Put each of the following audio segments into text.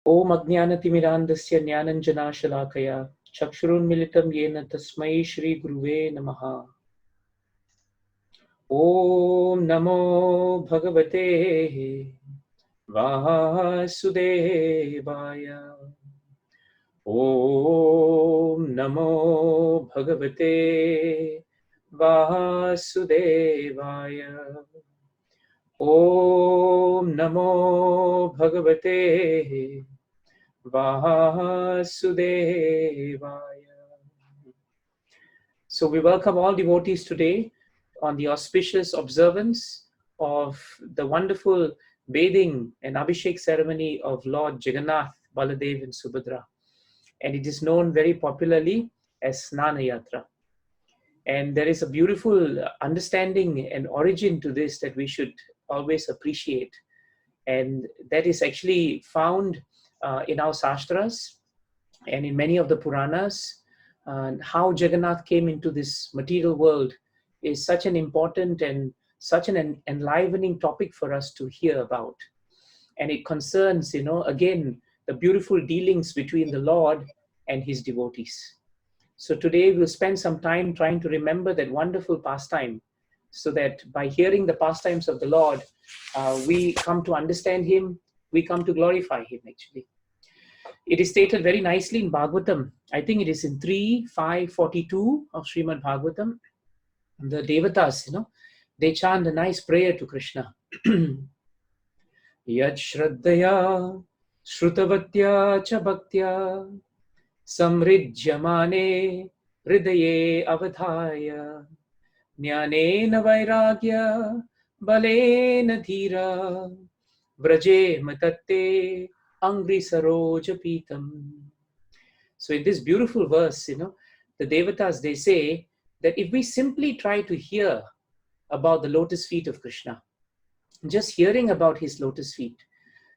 Om Ajnanatimirandasya Jnananjanashalakaya Chakshurunmilitam Yena Tasmai Shri Guruve Namaha. Om Namo Bhagavate Vasudevaya. Om Namo Bhagavate Vasudevaya. Om Namo Bhagavate Vasudevaya. So we welcome all devotees today on the auspicious observance of the wonderful bathing and Abhishek ceremony of Lord Jagannath, Baladev and Subhadra. And it is known very popularly as Snana Yatra. And there is a beautiful understanding and origin to this that we should always appreciate. And that is actually found in our Shastras and in many of the Puranas. How Jagannath came into this material world is such an important and such an enlivening topic for us to hear about. And it concerns, again, the beautiful dealings between the Lord and his devotees. So today we'll spend some time trying to remember that wonderful pastime, so that by hearing the pastimes of the Lord, we come to understand him, we come to glorify him actually. It is stated very nicely in Bhagavatam. I think it is in 3.5.42 of Srimad Bhagavatam. The Devatas, they chant a nice prayer to Krishna. Yad Shraddhaya Shrutavatya cha Bhaktya Samridhyamane Hridaye Avadhaya Jnanena Vairagya Balena Dhira Vraje Matatte Angri Saroja Pitam. So in this beautiful verse, the Devatas, they say that if we simply try to hear about the lotus feet of Krishna, just hearing about his lotus feet,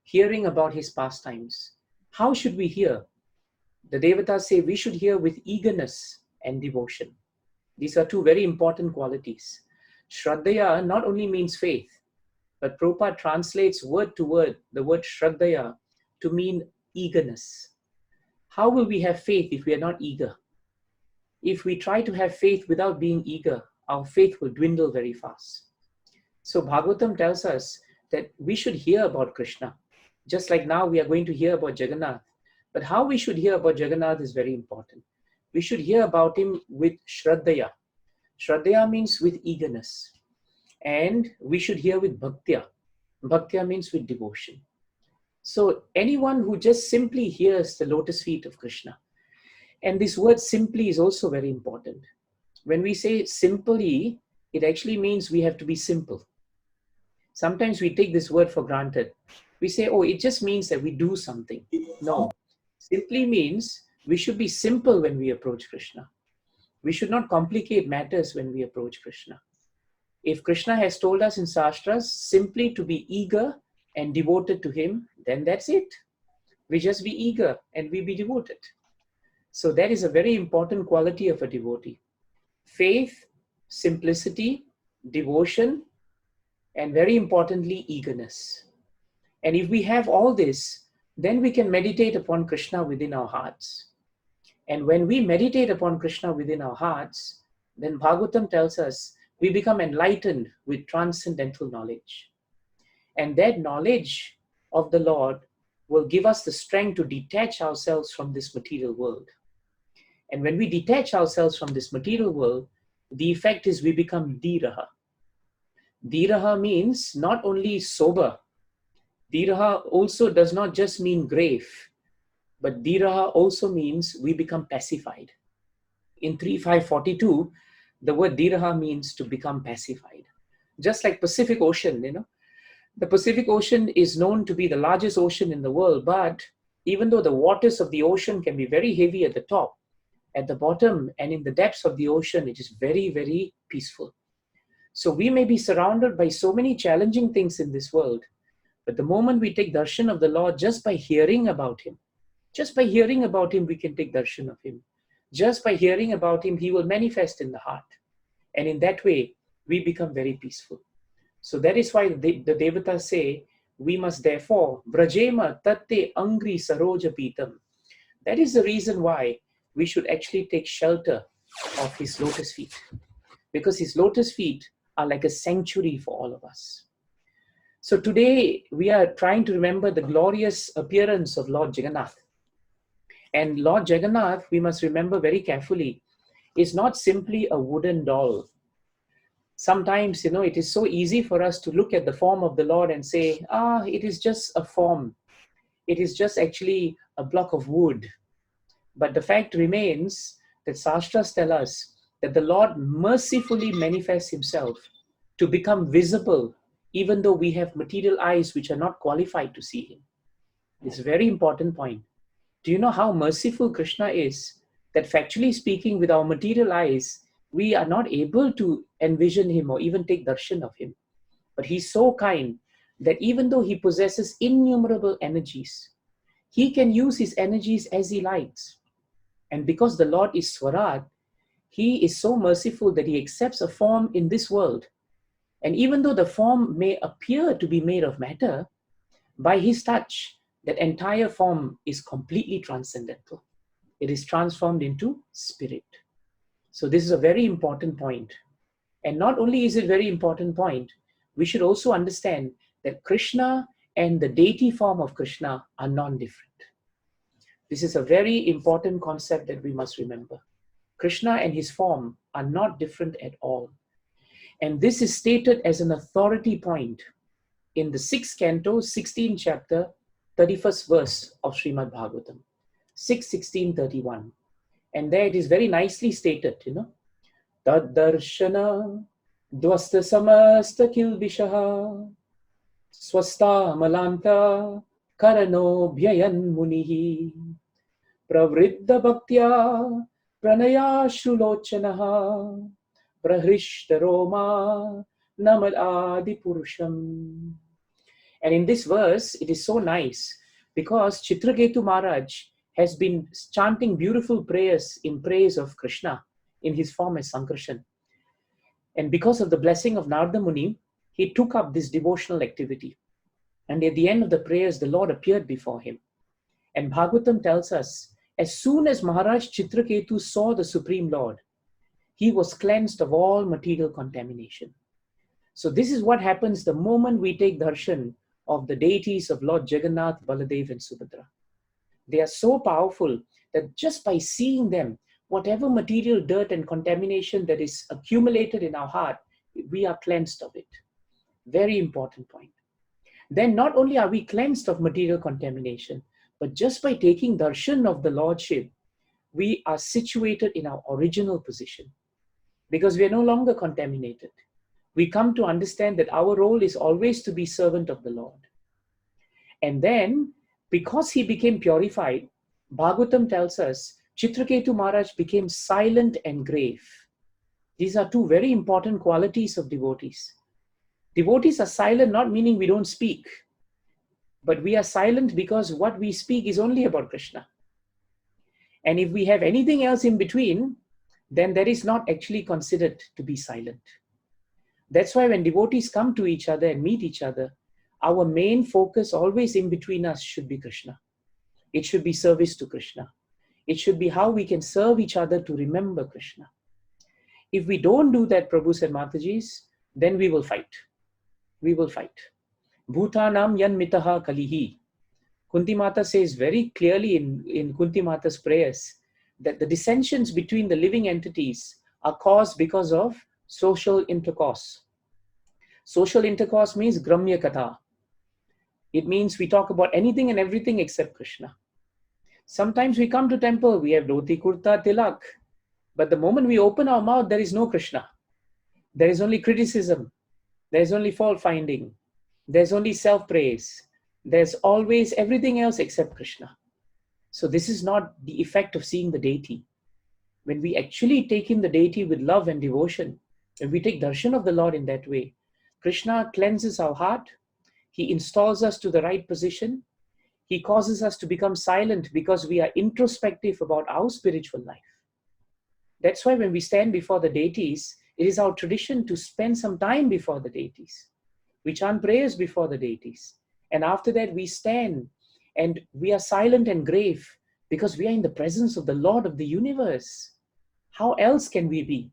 hearing about his pastimes, how should we hear? The Devatas say we should hear with eagerness and devotion. These are two very important qualities. Shraddhaya not only means faith, but Prabhupada translates word to word the word Shraddhaya to mean eagerness. How will we have faith if we are not eager? If we try to have faith without being eager, our faith will dwindle very fast. So Bhagavatam tells us that we should hear about Krishna. Just like now we are going to hear about Jagannath. But how we should hear about Jagannath is very important. We should hear about him with Shraddhaya. Shraddhaya means with eagerness. And we should hear with Bhaktya. Bhaktya means with devotion. So anyone who just simply hears the lotus feet of Krishna, and this word simply is also very important. When we say simply, it actually means we have to be simple. Sometimes we take this word for granted. We say, oh, it just means that we do something. No. Simply means we should be simple when we approach Krishna. We should not complicate matters when we approach Krishna. If Krishna has told us in Shastras simply to be eager and devoted to him, then that's it. We just be eager and we be devoted. So that is a very important quality of a devotee. Faith, simplicity, devotion, and very importantly, eagerness. And if we have all this, then we can meditate upon Krishna within our hearts. And when we meditate upon Krishna within our hearts, then Bhagavatam tells us we become enlightened with transcendental knowledge. And that knowledge of the Lord will give us the strength to detach ourselves from this material world. And when we detach ourselves from this material world, the effect is we become dhiraha. Dhiraha means not only sober. Dhiraha also does not just mean grave, but dhiraha also means we become pacified. In 3.5.42, the word dhiraha means to become pacified. Just like Pacific Ocean, the Pacific Ocean is known to be the largest ocean in the world, but even though the waters of the ocean can be very heavy at the top, at the bottom and in the depths of the ocean, it is very, very peaceful. So we may be surrounded by so many challenging things in this world, but the moment we take darshan of the Lord just by hearing about him, we can take darshan of him. Just by hearing about him, he will manifest in the heart. And in that way, we become very peaceful. So that is why the Devatas say, we must therefore, Vrajema tatte angri saroja pitam. That is the reason why we should actually take shelter of his lotus feet. Because his lotus feet are like a sanctuary for all of us. So today we are trying to remember the glorious appearance of Lord Jagannath. And Lord Jagannath, we must remember very carefully, is not simply a wooden doll. Sometimes, it is so easy for us to look at the form of the Lord and say, it is just a form. It is just actually a block of wood. But the fact remains that Shastras tell us that the Lord mercifully manifests himself to become visible, even though we have material eyes which are not qualified to see him. It's a very important point. Do you know how merciful Krishna is? That factually speaking, with our material eyes, we are not able to envision him or even take darshan of him. But he's so kind that even though he possesses innumerable energies, he can use his energies as he likes. And because the Lord is Swarat, he is so merciful that he accepts a form in this world. And even though the form may appear to be made of matter, by his touch, that entire form is completely transcendental. It is transformed into spirit. So this is a very important point. And not only is it a very important point, we should also understand that Krishna and the deity form of Krishna are non-different. This is a very important concept that we must remember. Krishna and his form are not different at all. And this is stated as an authority point in the 6th canto, 16th chapter, 31st verse of Srimad Bhagavatam, 6:16:31. And there it is very nicely stated, Tad darshana dvasta samasta kilvishaha swasta malanta karano bhyayan munihi pravriddha bhaktya pranaya shrulochanaha prahrishta roma namad adi purusham. And in this verse, it is so nice because Chitraketu Maharaj has been chanting beautiful prayers in praise of Krishna in his form as Sankarshan. And because of the blessing of Narada Muni, he took up this devotional activity. And at the end of the prayers, the Lord appeared before him. And Bhagavatam tells us, as soon as Maharaj Chitraketu saw the Supreme Lord, he was cleansed of all material contamination. So this is what happens the moment we take darshan of the deities of Lord Jagannath, Baladev and Subhadra. They are so powerful that just by seeing them, whatever material dirt and contamination that is accumulated in our heart, we are cleansed of it. Very important point. Then not only are we cleansed of material contamination, but just by taking darshan of the Lordship, we are situated in our original position because we are no longer contaminated. We come to understand that our role is always to be servant of the Lord. And then, because he became purified, Bhagavatam tells us, Chitraketu Maharaj became silent and grave. These are two very important qualities of devotees. Devotees are silent, not meaning we don't speak, but we are silent because what we speak is only about Krishna. And if we have anything else in between, then that is not actually considered to be silent. That's why when devotees come to each other and meet each other, our main focus always in between us should be Krishna. It should be service to Krishna. It should be how we can serve each other to remember Krishna. If we don't do that, Prabhus and Matajis, then we will fight. We will fight. Bhutanam yan mitaha kalihi. Kunti Mata says very clearly in Kunti Mata's prayers that the dissensions between the living entities are caused because of social intercourse. Social intercourse means gramya katha. It means we talk about anything and everything except Krishna. Sometimes we come to temple, we have dhoti, kurta, tilak. But the moment we open our mouth, there is no Krishna. There is only criticism. There is only fault finding. There's only self-praise. There's always everything else except Krishna. So this is not the effect of seeing the deity. When we actually take in the deity with love and devotion, when we take darshan of the Lord in that way, Krishna cleanses our heart. He installs us to the right position. He causes us to become silent because we are introspective about our spiritual life. That's why when we stand before the deities, it is our tradition to spend some time before the deities. We chant prayers before the deities. And after that, we stand and we are silent and grave because we are in the presence of the Lord of the universe. How else can we be?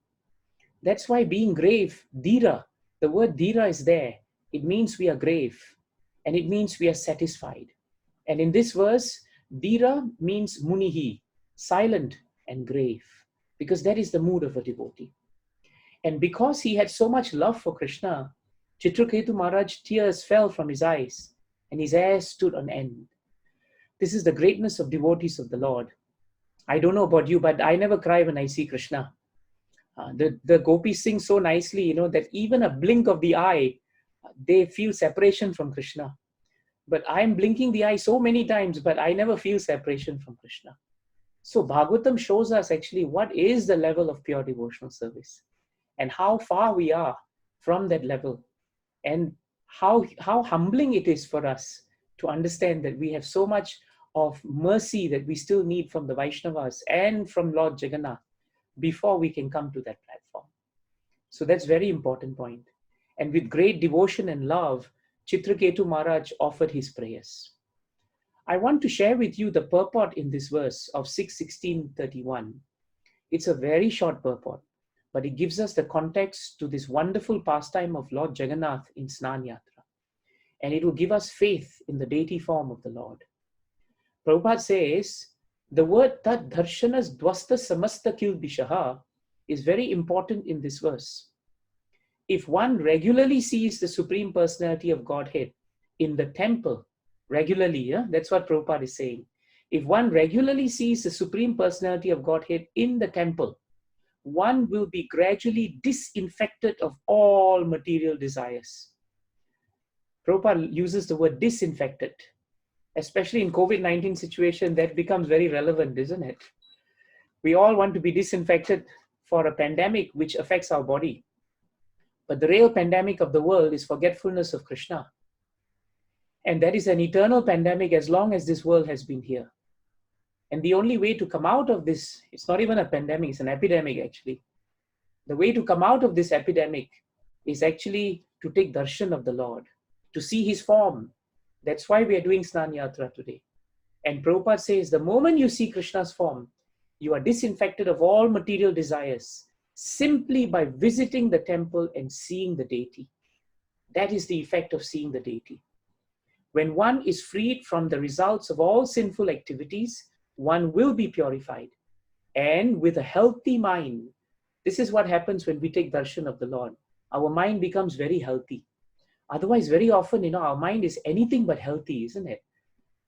That's why being grave, dhira, the word dhira is there. It means we are grave and it means we are satisfied. And in this verse, dhira means munihi, silent and grave, because that is the mood of a devotee. And because he had so much love for Krishna, Chitraketu Maharaj, tears fell from his eyes and his hair stood on end. This is the greatness of devotees of the Lord. I don't know about you, but I never cry when I see Krishna. The gopis sing so nicely, that even a blink of the eye, they feel separation from Krishna. But I'm blinking the eye so many times, but I never feel separation from Krishna. So Bhagavatam shows us actually what is the level of pure devotional service and how far we are from that level, and how humbling it is for us to understand that we have so much of mercy that we still need from the Vaishnavas and from Lord Jagannath before we can come to that platform. So that's a very important point. And with great devotion and love, Chitraketu Maharaj offered his prayers. I want to share with you the purport in this verse of 6:16:31. It's a very short purport, but it gives us the context to this wonderful pastime of Lord Jagannath in Snan Yatra. And it will give us faith in the deity form of the Lord. Prabhupada says, the word Tad Darshanas Dwasta Samasta Kilbishaha is very important in this verse. If one regularly sees the Supreme Personality of Godhead in the temple, regularly, that's what Prabhupada is saying. If one regularly sees the Supreme Personality of Godhead in the temple, one will be gradually disinfected of all material desires. Prabhupada uses the word disinfected. Especially in COVID-19 situation, that becomes very relevant, isn't it? We all want to be disinfected for a pandemic which affects our body. But the real pandemic of the world is forgetfulness of Krishna. And that is an eternal pandemic as long as this world has been here. And the only way to come out of this, it's not even a pandemic, it's an epidemic actually. The way to come out of this epidemic is actually to take darshan of the Lord, to see his form. That's why we are doing Snan Yatra today. And Prabhupada says, the moment you see Krishna's form, you are disinfected of all material desires simply by visiting the temple and seeing the deity. That is the effect of seeing the deity. When one is freed from the results of all sinful activities, one will be purified. And with a healthy mind, this is what happens when we take darshan of the Lord. Our mind becomes very healthy. Otherwise, very often, our mind is anything but healthy, isn't it?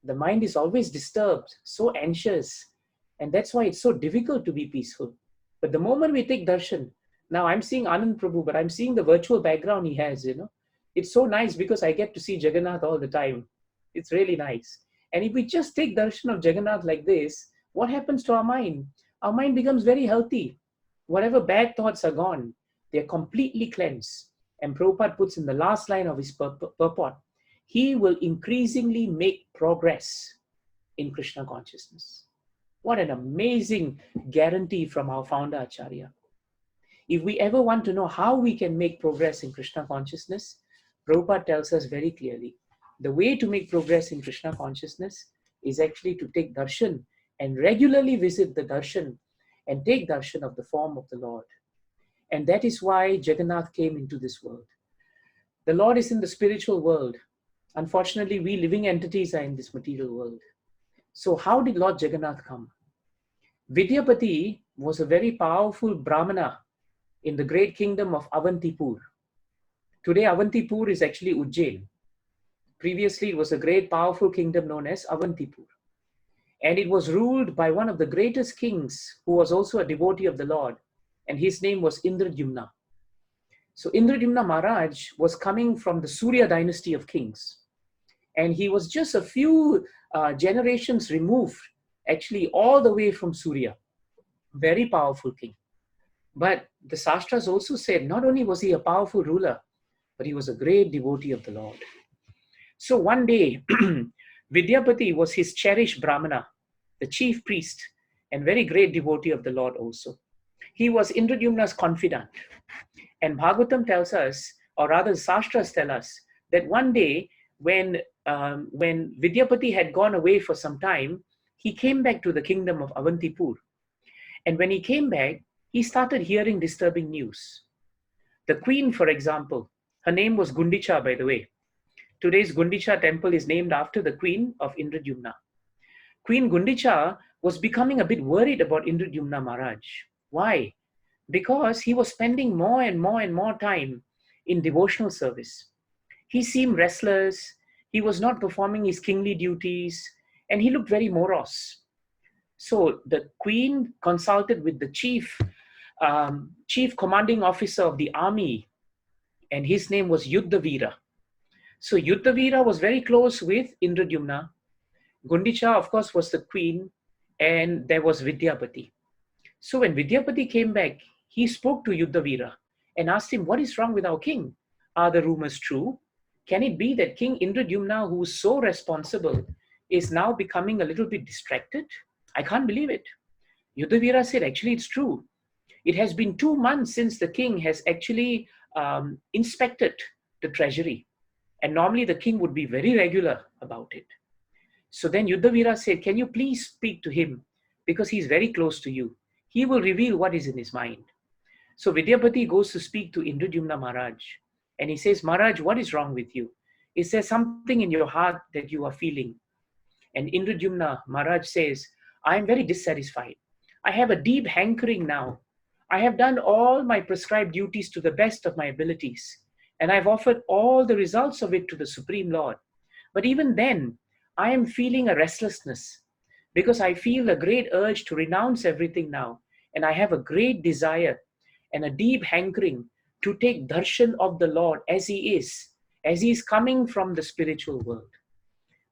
The mind is always disturbed, so anxious. And that's why it's so difficult to be peaceful. But the moment we take darshan, now I'm seeing Anand Prabhu, but I'm seeing the virtual background he has, It's so nice because I get to see Jagannath all the time. It's really nice. And if we just take darshan of Jagannath like this, what happens to our mind? Our mind becomes very healthy. Whatever bad thoughts are gone, they're completely cleansed. And Prabhupada puts in the last line of his purport, he will increasingly make progress in Krishna consciousness. What an amazing guarantee from our founder Acharya. If we ever want to know how we can make progress in Krishna consciousness, Prabhupada tells us very clearly, the way to make progress in Krishna consciousness is actually to take darshan and regularly visit the darshan and take darshan of the form of the Lord. And that is why Jagannath came into this world. The Lord is in the spiritual world. Unfortunately, we living entities are in this material world. So how did Lord Jagannath come? Vidyapati was a very powerful Brahmana in the great kingdom of Avantipur. Today, Avantipur is actually Ujjain. Previously, it was a great powerful kingdom known as Avantipur. And it was ruled by one of the greatest kings who was also a devotee of the Lord. And his name was Indradyumna. So Indradyumna Maharaj was coming from the Surya dynasty of kings. And he was just a few generations removed, actually all the way from Surya. Very powerful king. But the Shastras also said, not only was he a powerful ruler, but he was a great devotee of the Lord. So one day, Vidyapati was his cherished Brahmana, the chief priest, and very great devotee of the Lord also. He was Indradyumna's confidant. And Bhagavatam tells us, or rather the Shastras tell us, that one day when Vidyapati had gone away for some time, he came back to the kingdom of Avantipur. And when he came back, he started hearing disturbing news. The queen, for example, her name was Gundicha, by the way. Today's Gundicha temple is named after the queen of Indradyumna. Queen Gundicha was becoming a bit worried about Indradyumna Maharaj. Why? Because he was spending more and more and more time in devotional service. He seemed restless, he was not performing his kingly duties, and he looked very morose. So the queen consulted with the chief commanding officer of the army, and his name was Yuddhavira. So Yuddhavira was very close with Indradyumna. Gundicha, of course, was the queen, and there was Vidyapati. So when Vidyapati came back, he spoke to Yuddhavira and asked him, what is wrong with our king? Are the rumors true? Can it be that King Indradyumna, who is so responsible, is now becoming a little bit distracted? I can't believe it. Yuddhavira said, actually, it's true. It has been 2 months since the king has actually inspected the treasury. And normally the king would be very regular about it. So then Yuddhavira said, can you please speak to him? Because he's very close to you. He will reveal what is in his mind. So Vidyapati goes to speak to Indradyumna Maharaj. And he says, Maharaj, what is wrong with you? Is there something in your heart that you are feeling? And Indradyumna Maharaj says, I am very dissatisfied. I have a deep hankering now. I have done all my prescribed duties to the best of my abilities. And I've offered all the results of it to the Supreme Lord. But even then, I am feeling a restlessness because I feel a great urge to renounce everything now. And I have a great desire and a deep hankering to take darshan of the Lord as he is coming from the spiritual world.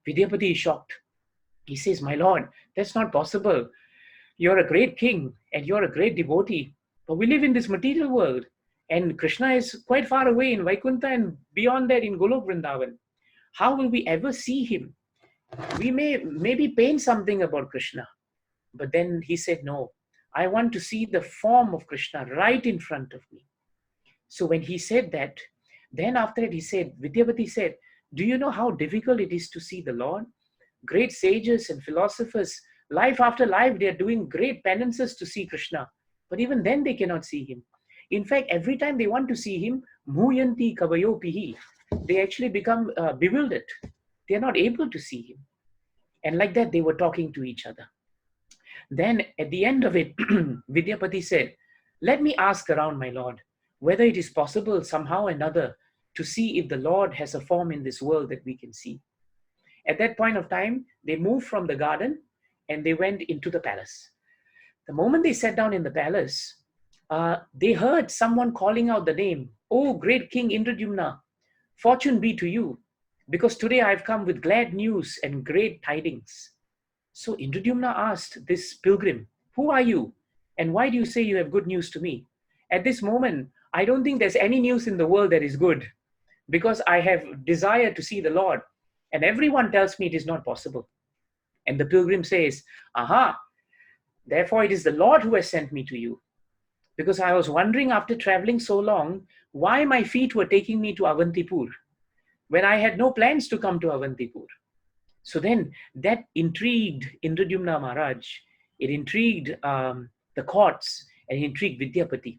Vidyapati is shocked. He says, my Lord, that's not possible. You're a great king and you're a great devotee, but we live in this material world and Krishna is quite far away in Vaikuntha and beyond that in Golok Vrindavan. How will we ever see him? We may maybe paint something about Krishna, but then he said, no, I want to see the form of Krishna right in front of me. So when he said that, then after it he said, Vidyapati said, do you know how difficult it is to see the Lord? Great sages and philosophers, life after life, they are doing great penances to see Krishna. But even then they cannot see him. In fact, every time they want to see him, muyanti kavayopihi, they actually become bewildered. They are not able to see him. And like that, they were talking to each other. Then at the end of it, Vidyapati said, let me ask around, my Lord, whether it is possible somehow or another to see if the Lord has a form in this world that we can see. At that point of time, they moved from the garden and they went into the palace. The moment they sat down in the palace, they heard someone calling out the name, oh, great King Indradyumna, fortune be to you, because today I've come with glad news and great tidings. So Indradyumna asked this pilgrim, who are you? And why do you say you have good news to me? At this moment, I don't think there's any news in the world that is good, because I have desire to see the Lord. And everyone tells me it is not possible. And the pilgrim says, aha, therefore it is the Lord who has sent me to you. Because I was wondering after traveling so long, why my feet were taking me to Avantipur, when I had no plans to come to Avantipur. So then that intrigued Indradyumna Maharaj. It intrigued the courts and it intrigued Vidyapati.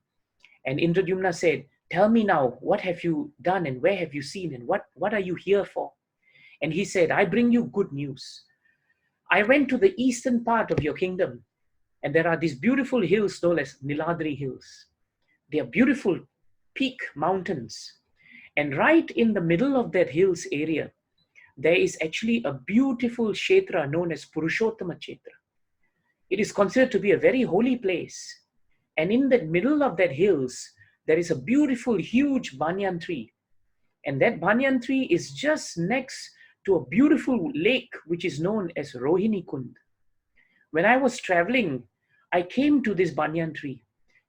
And Indradyumna said, tell me now, what have you done and where have you seen and what are you here for? And he said, I bring you good news. I went to the eastern part of your kingdom and there are these beautiful hills known as Niladri Hills. They are beautiful peak mountains. And right in the middle of that hills area, there is actually a beautiful kshetra known as Purushottama Kshetra. It is considered to be a very holy place. And in the middle of that hills, there is a beautiful, huge banyan tree. And that banyan tree is just next to a beautiful lake, which is known as Rohini Kund. When I was traveling, I came to this banyan tree.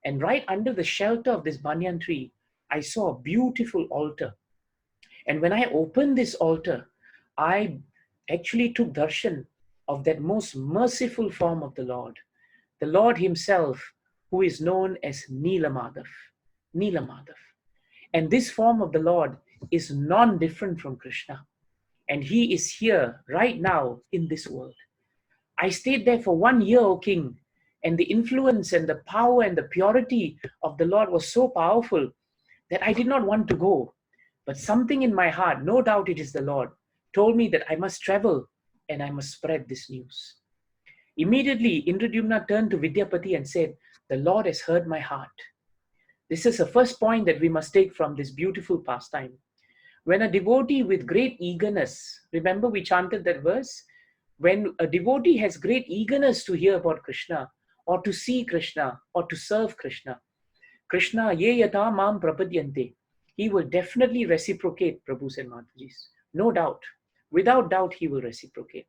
And right under the shelter of this banyan tree, I saw a beautiful altar. And when I opened this altar, I actually took darshan of that most merciful form of the Lord himself, who is known as Neelamadhav. Neelamadhav. And this form of the Lord is non-different from Krishna. and he is here right now in this world. I stayed there for 1 year, O king, and the influence and the power and the purity of the Lord was so powerful that I did not want to go. But something in my heart, no doubt it is the Lord, told me that I must travel and I must spread this news. Immediately, Indradyumna turned to Vidyapati and said, the Lord has heard my heart. This is the first point that we must take from this beautiful pastime. When a devotee with great eagerness, remember we chanted that verse? When a devotee has great eagerness to hear about Krishna, or to see Krishna, or to serve Krishna, Krishna ye yata mam prapadyante, he will definitely reciprocate, Prabhus and Matajis. No doubt. Without doubt, he will reciprocate.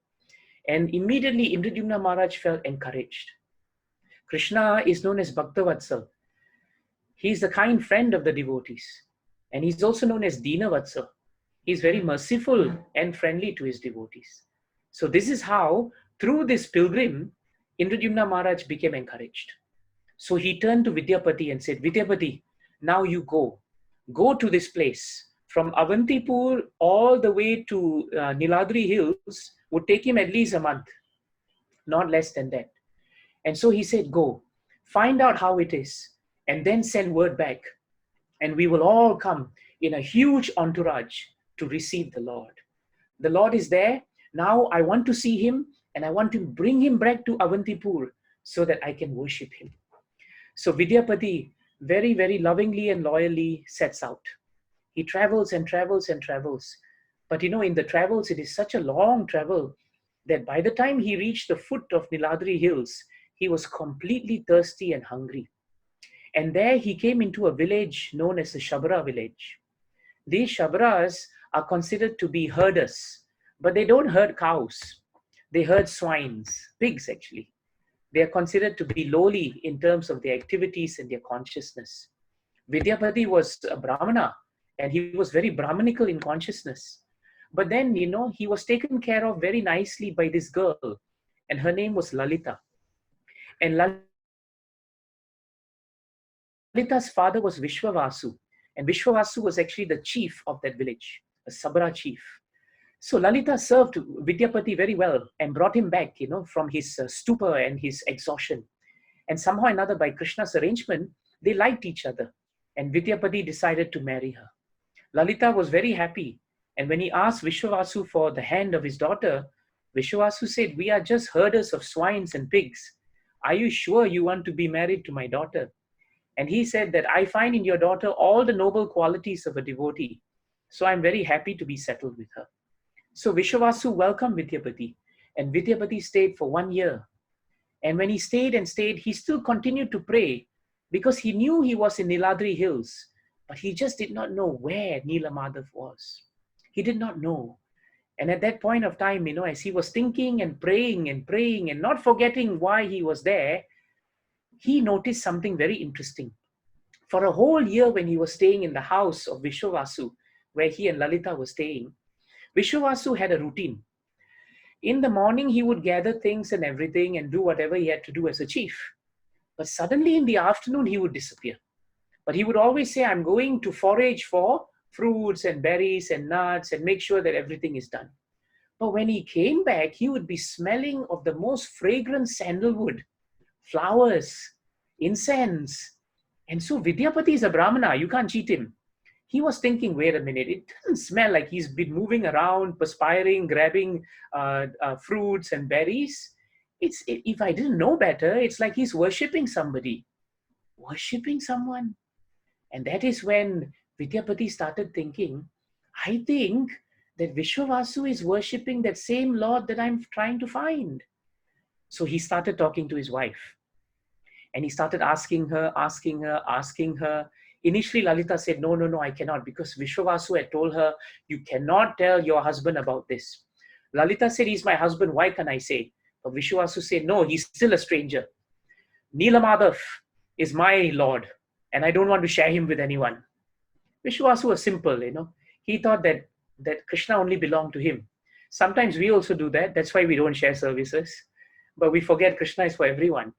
And immediately Indradyumna Maharaj felt encouraged. Krishna is known as Bhaktavatsal. He is the kind friend of the devotees. And he's also known as Dinavatsal. He's very merciful and friendly to his devotees. So this is how, through this pilgrim, Indradyumna Maharaj became encouraged. So he turned to Vidyapati and said, Vidyapati, now you go. Go to this place. From Avantipur all the way to Niladri Hills would take him at least a month. Not less than that. And so he said, go. Find out how it is. And then send word back. And we will all come in a huge entourage to receive the Lord. The Lord is there. Now I want to see him and I want to bring him back to Avantipur so that I can worship him. So Vidyapati very, very lovingly and loyally sets out. He travels and travels and travels. But in the travels, it is such a long travel that by the time he reached the foot of Niladri Hills, he was completely thirsty and hungry. And there he came into a village known as the Shabra village. These Shabras are considered to be herders, but they don't herd cows. They herd swines, pigs actually. They are considered to be lowly in terms of their activities and their consciousness. Vidyapati was a Brahmana and he was very Brahmanical in consciousness. But then, he was taken care of very nicely by this girl and her name was Lalita. And Lalita's father was Vishwavasu, and Vishwavasu was actually the chief of that village, a Sabra chief. So Lalita served Vidyapati very well and brought him back, from his stupor and his exhaustion. And somehow or another, by Krishna's arrangement, they liked each other. And Vidyapati decided to marry her. Lalita was very happy. And when he asked Vishwavasu for the hand of his daughter, Vishwavasu said, we are just herders of swines and pigs. Are you sure you want to be married to my daughter? And he said that I find in your daughter all the noble qualities of a devotee. So I'm very happy to be settled with her. So Vishwavasu welcomed Vidyapati, and Vidyapati stayed for 1 year. And when he stayed and stayed, he still continued to pray because he knew he was in Niladri Hills, but he just did not know where Nilamadhav was. He did not know. And at that point of time, as he was thinking and praying and not forgetting why he was there, he noticed something very interesting. For a whole year when he was staying in the house of Vishwavasu, where he and Lalita were staying, Vishwavasu had a routine. In the morning, he would gather things and everything and do whatever he had to do as a chief. But suddenly in the afternoon, he would disappear. But he would always say, I'm going to forage for fruits and berries and nuts and make sure that everything is done. But when he came back, he would be smelling of the most fragrant sandalwood, flowers, incense. And so Vidyapati is a Brahmana, you can't cheat him. He was thinking, wait a minute, it doesn't smell like he's been moving around, perspiring, grabbing fruits and berries. If I didn't know better, it's like he's worshipping somebody. Worshipping someone? And that is when Vidyapati started thinking, I think that Vishwavasu is worshipping that same Lord that I'm trying to find. So he started talking to his wife. And he started asking her. Initially, Lalita said, no, I cannot, because Vishwavasu had told her, you cannot tell your husband about this. Lalita said, he's my husband, why can I say? But Vishwavasu said, no, he's still a stranger. Nilamadhav is my Lord, and I don't want to share him with anyone. Vishwavasu was simple, He thought that Krishna only belonged to him. Sometimes we also do that. That's why we don't share services. But we forget Krishna is for everyone.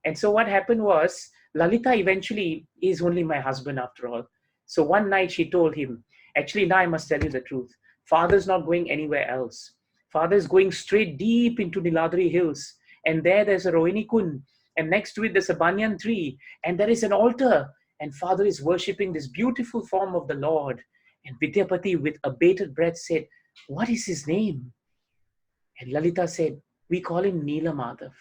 And so what happened was, Lalita eventually is only my husband after all. So one night she told him, actually now I must tell you the truth. Father's not going anywhere else. Father's going straight deep into Niladri hills. And there's a Rohini Kund. And next to it, there's a banyan tree. And there is an altar. And Father is worshipping this beautiful form of the Lord. And Vidyapati, with a bated breath, said, what is his name? And Lalita said, we call him Neela Madhav.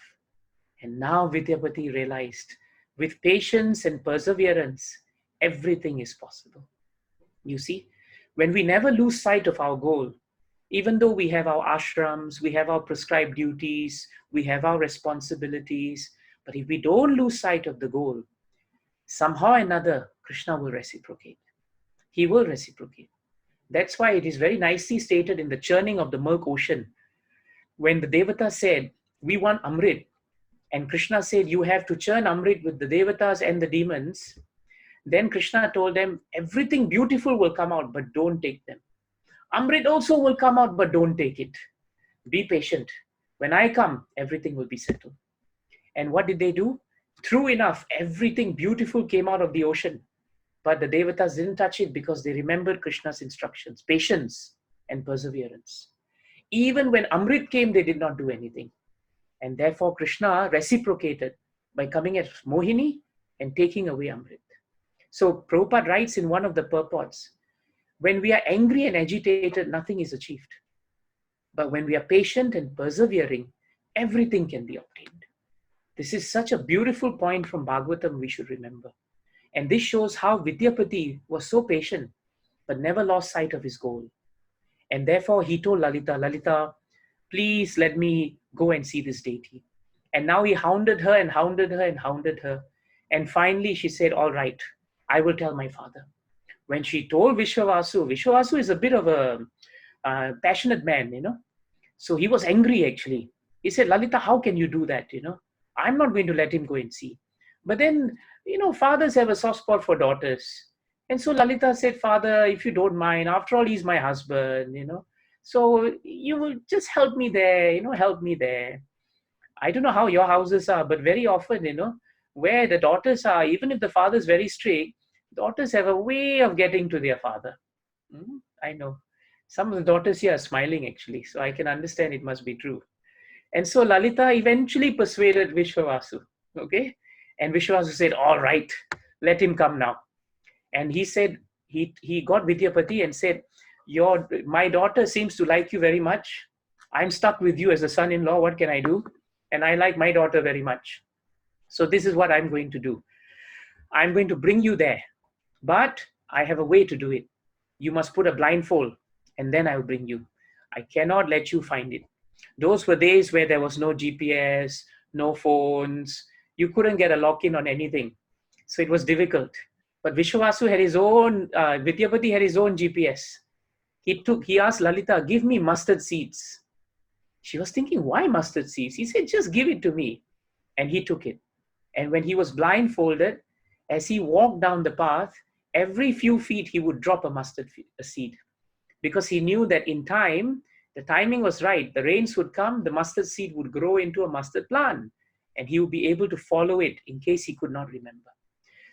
And now Vidyapati realized, with patience and perseverance, everything is possible. You see, when we never lose sight of our goal, even though we have our ashrams, we have our prescribed duties, we have our responsibilities, but if we don't lose sight of the goal, somehow or another, Krishna will reciprocate. He will reciprocate. That's why it is very nicely stated in the churning of the milk ocean. When the Devata said, we want Amrit, and Krishna said, you have to churn Amrit with the Devatas and the demons, then Krishna told them, everything beautiful will come out, but don't take them. Amrit also will come out, but don't take it. Be patient. When I come, everything will be settled. And what did they do? True enough, everything beautiful came out of the ocean. But the Devatas didn't touch it because they remembered Krishna's instructions, patience and perseverance. Even when Amrit came, they did not do anything. And therefore, Krishna reciprocated by coming as Mohini and taking away Amrit. So Prabhupada writes in one of the purports, when we are angry and agitated, nothing is achieved. But when we are patient and persevering, everything can be obtained. This is such a beautiful point from Bhagavatam we should remember. And this shows how Vidyapati was so patient, but never lost sight of his goal. And therefore he told Lalita, Lalita, please let me go and see this deity. And now he hounded her and hounded her and hounded her. And finally she said, all right, I will tell my father. When she told Vishwavasu is a bit of a passionate man, So he was angry actually. He said, Lalita, how can you do that, I'm not going to let him go and see. But then, fathers have a soft spot for daughters. And so Lalita said, Father, if you don't mind, after all, he's my husband, So you will just help me there, help me there. I don't know how your houses are, but very often, where the daughters are, even if the father is very strict, daughters have a way of getting to their father. I know. Some of the daughters here are smiling actually, so I can understand it must be true. And so Lalita eventually persuaded Vishwavasu, okay? And Vishwavasu said, all right, let him come now. And he said, he got Vidyapati and said, my daughter seems to like you very much. I'm stuck with you as a son-in-law. What can I do? And I like my daughter very much. So this is what I'm going to do. I'm going to bring you there. But I have a way to do it. You must put a blindfold and then I'll bring you. I cannot let you find it. Those were days where there was no GPS, no phones. You couldn't get a lock-in on anything. So it was difficult. But Vishwavasu had his own, Vidyapati had his own GPS. He asked Lalita, give me mustard seeds. She was thinking, why mustard seeds? He said, just give it to me. And he took it. And when he was blindfolded, as he walked down the path, every few feet he would drop a seed. Because he knew that in time, the timing was right. The rains would come, the mustard seed would grow into a mustard plant. And he would be able to follow it in case he could not remember.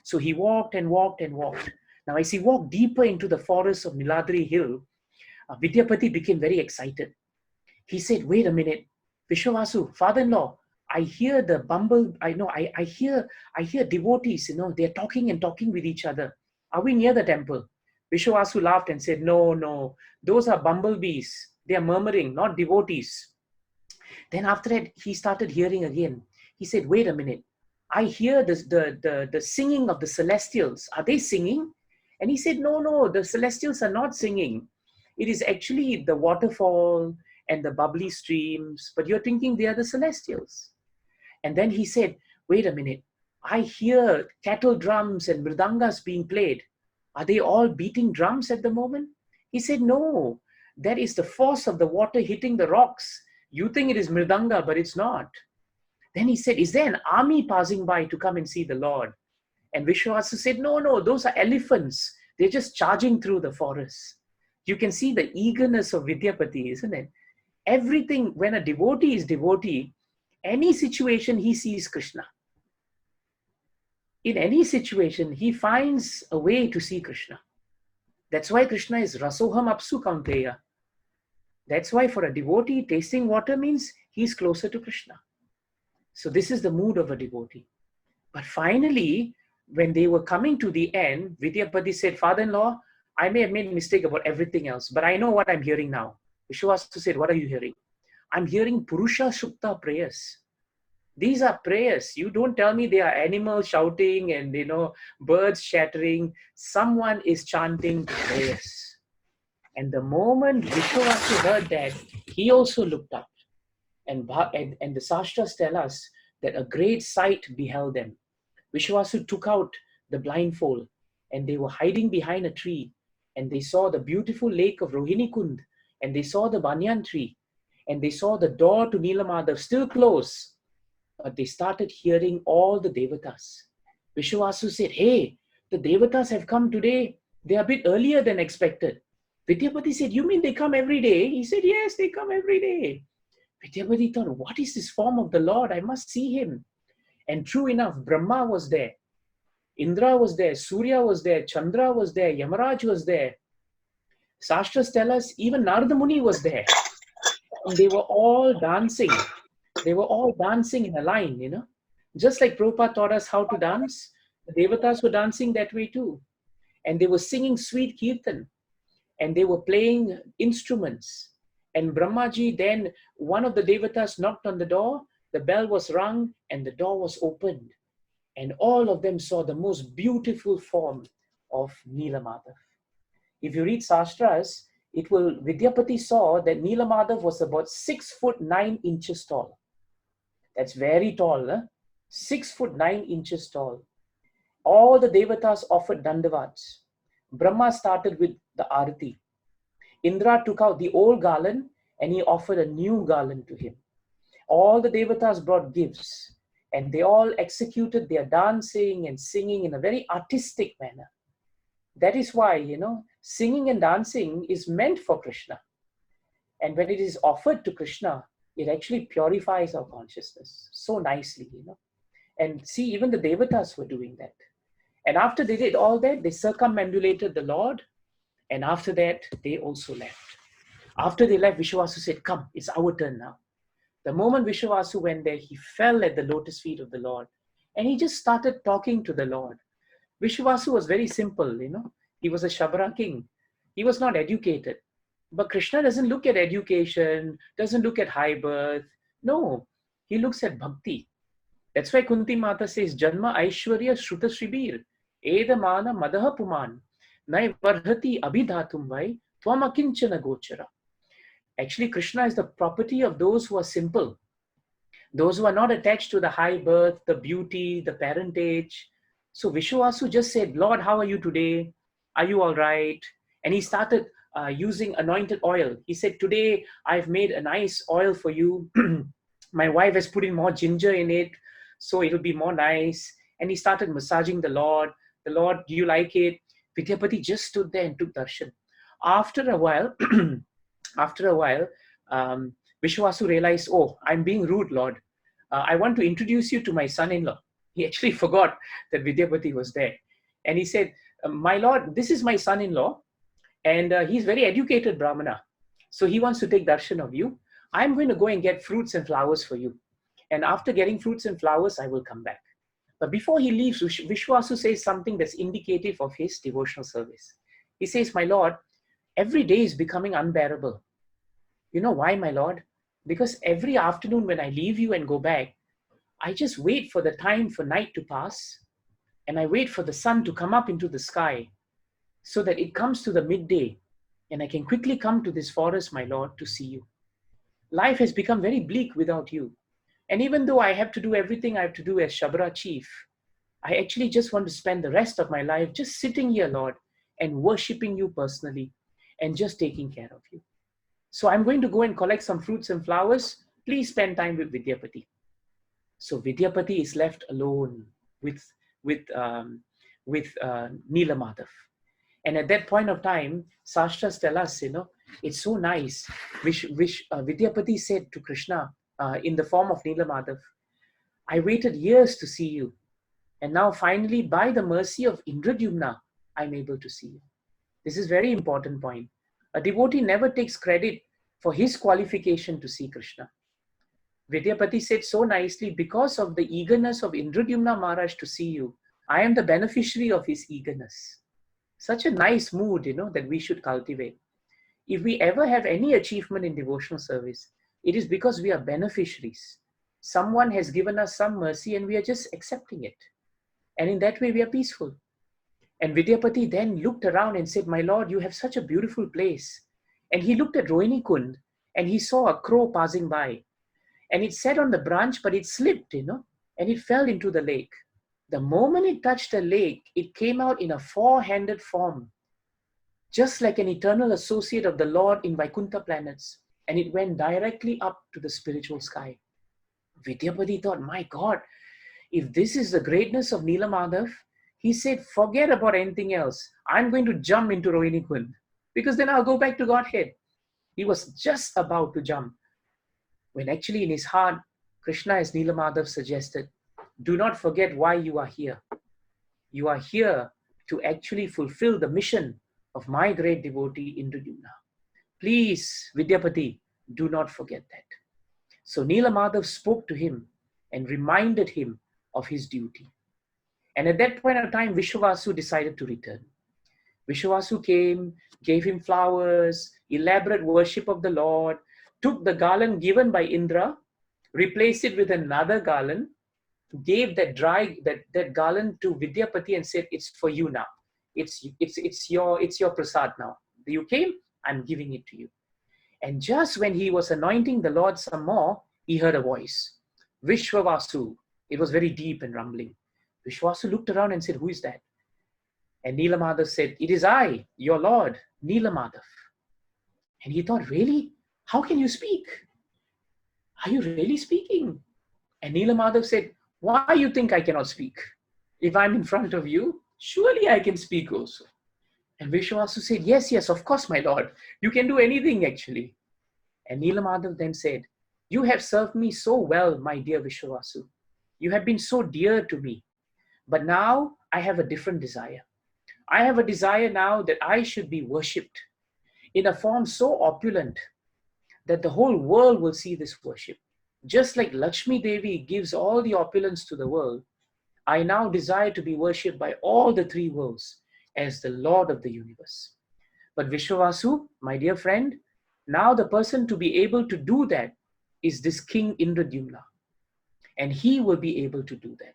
So he walked and walked and walked. Now as he walked deeper into the forest of Niladri Hill, Vidyapati became very excited. He said, wait a minute, Vishwavasu, father-in-law, I hear the I hear devotees, they're talking and talking with each other. Are we near the temple? Vishwavasu laughed and said, no, those are bumblebees. They are murmuring, not devotees. Then after that, he started hearing again. He said, wait a minute, I hear the singing of the celestials. Are they singing? And he said, no, the celestials are not singing. It is actually the waterfall and the bubbly streams, but you're thinking they are the celestials. And then he said, wait a minute, I hear cattle drums and mridangas being played. Are they all beating drums at the moment? He said, no, that is the force of the water hitting the rocks. You think it is mridanga, but it's not. Then he said, is there an army passing by to come and see the Lord? And Vishwavasu said, no, those are elephants. They're just charging through the forest. You can see the eagerness of Vidyapati, isn't it? Everything, when a devotee is devotee, any situation he sees Krishna. In any situation, he finds a way to see Krishna. That's why Krishna is Rasoham Apsu Kaunteya. That's why for a devotee, tasting water means he's closer to Krishna. So this is the mood of a devotee. But finally, when they were coming to the end, Vidyapati said, Father-in-law, I may have made a mistake about everything else, but I know what I'm hearing now. Vishwasu said, what are you hearing? I'm hearing Purusha Sukta prayers. These are prayers. You don't tell me they are animals shouting and, birds chattering. Someone is chanting prayers. And the moment Vishwasu heard that, he also looked up. And the Sastras tell us that a great sight beheld them. Vishwasu took out the blindfold and they were hiding behind a tree, and they saw the beautiful lake of Rohini Kund, and they saw the banyan tree, and they saw the door to Nilamadav still closed, but they started hearing all the devatas. Vishwasu said, hey, the devatas have come today. They are a bit earlier than expected. Vidyapati said, you mean they come every day? He said, yes, they come every day. Vidyapati thought, what is this form of the Lord? I must see him. And true enough, Brahma was there. Indra was there. Surya was there. Chandra was there. Yamaraj was there. Sastras tell us even Narada Muni was there. And they were all dancing. They were all dancing in a line, Just like Prabhupada taught us how to dance, the devatas were dancing that way too. And they were singing sweet kirtan. And they were playing instruments. And Brahmaji, then one of the devatas knocked on the door, the bell was rung, and the door was opened. And all of them saw the most beautiful form of Nilamadav. If you read Sastras, Vidyapati saw that Nilamadav was about 6'9" tall. That's very tall, huh? 6'9" tall. All the devatas offered dandavats. Brahma started with the arati. Indra took out the old garland and he offered a new garland to him. All the devatas brought gifts and they all executed their dancing and singing in a very artistic manner. That is why, singing and dancing is meant for Krishna. And when it is offered to Krishna, it actually purifies our consciousness so nicely, And see, even the devatas were doing that. And after they did all that, they circumambulated the Lord. And after that, they also left. After they left, Vishwasu said, come, it's our turn now. The moment Vishwasu went there, he fell at the lotus feet of the Lord. And he just started talking to the Lord. Vishwasu was very simple, He was a Shabra king. He was not educated. But Krishna doesn't look at education, doesn't look at high birth. No, he looks at bhakti. That's why Kunti Mata says, Janma Aishwarya Shruta Shribir, Eda Mana Madaha Puman, Nai Varhati Abhidhatum Vai, Tvam Akinchana Gochara. Actually, Krishna is the property of those who are simple. Those who are not attached to the high birth, the beauty, the parentage. So Vishwasu just said, Lord, how are you today? Are you all right? And he started using anointed oil. He said, today I've made a nice oil for you. My wife has put in more ginger in it, so it'll be more nice. And he started massaging the Lord. The Lord, do you like it? Vidyapati just stood there and took darshan. After a while, Vishwasu realized, oh, I'm being rude, Lord. I want to introduce you to my son-in-law. He actually forgot that Vidyapati was there. And he said, my Lord, this is my son-in-law. And he's very educated Brahmana. So he wants to take darshan of you. I'm going to go and get fruits and flowers for you. And after getting fruits and flowers, I will come back. But before he leaves, Vishwasu says something that's indicative of his devotional service. He says, my Lord, every day is becoming unbearable. You know why, my Lord? Because every afternoon when I leave you and go back, I just wait for the time for night to pass. And I wait for the sun to come up into the sky so that it comes to the midday. And I can quickly come to this forest, my Lord, to see you. Life has become very bleak without you. And even though I have to do everything I have to do as Shabra chief, I actually just want to spend the rest of my life just sitting here, Lord, and worshipping you personally and just taking care of you. So I'm going to go and collect some fruits and flowers. Please spend time with Vidyapati. So Vidyapati is left alone with Nilamadav. And at that point of time, Sastras tell us, it's so nice. Vidyapati said to Krishna in the form of Nilamadav, I waited years to see you. And now finally, by the mercy of Indradyumna, I'm able to see you. This is a very important point. A devotee never takes credit for his qualification to see Krishna. Vidyapati said so nicely, because of the eagerness of Indradyumna Maharaj to see you, I am the beneficiary of his eagerness. Such a nice mood, that we should cultivate. If we ever have any achievement in devotional service, it is because we are beneficiaries. Someone has given us some mercy and we are just accepting it. And in that way, we are peaceful. And Vidyapati then looked around and said, my Lord, you have such a beautiful place. And he looked at Rohini Kund and he saw a crow passing by. And it sat on the branch, but it slipped, and it fell into the lake. The moment it touched the lake, it came out in a four-handed form, just like an eternal associate of the Lord in Vaikuntha planets. And it went directly up to the spiritual sky. Vidyapati thought, my God, if this is the greatness of Nilamadav, he said, forget about anything else. I'm going to jump into Rohini Kund, because then I'll go back to Godhead. He was just about to jump, when actually in his heart, Krishna, as Nilamadav suggested, do not forget why you are here. You are here to actually fulfill the mission of my great devotee, Indradyumna. Please, Vidyapati, do not forget that. So Nilamadav spoke to him and reminded him of his duty. And at that point of time, Vishwavasu decided to return. Vishwavasu came, gave him flowers, elaborate worship of the Lord, took the garland given by Indra, replaced it with another garland, gave that garland to Vidyapati and said, it's for you now. It's your prasad now. You came, I'm giving it to you. And just when he was anointing the Lord some more, he heard a voice. Vishwavasu. It was very deep and rumbling. Vishwavasu looked around and said, who is that? And Nilamadav said, it is I, your Lord, Nilamadav. And he thought, really? How can you speak? Are you really speaking? And Nilamadav said, why you think I cannot speak? If I'm in front of you, surely I can speak also. And Vishwavasu said, yes, of course, my Lord. You can do anything actually. And Nilamadav then said, you have served me so well, my dear Vishwavasu. You have been so dear to me. But now I have a different desire. I have a desire now that I should be worshipped in a form so opulent that the whole world will see this worship. Just like Lakshmi Devi gives all the opulence to the world, I now desire to be worshipped by all the three worlds as the Lord of the universe. But Vishwavasu, my dear friend, now the person to be able to do that is this King Indradyumna. And he will be able to do that.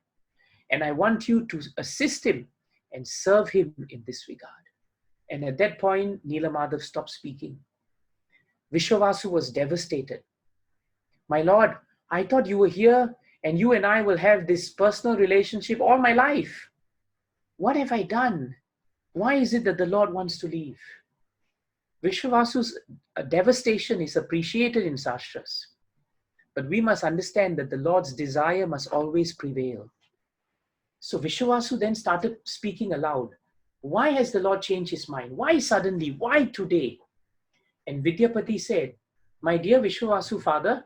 And I want you to assist him and serve him in this regard. And at that point, Nilamadav stopped speaking. Vishwavasu was devastated. My Lord, I thought you were here and you and I will have this personal relationship all my life. What have I done? Why is it that the Lord wants to leave? Vishwavasu's devastation is appreciated in Shastras. But we must understand that the Lord's desire must always prevail. So Vishwavasu then started speaking aloud. Why has the Lord changed his mind? Why suddenly? Why today? And Vidyapati said, my dear Vishwavasu father,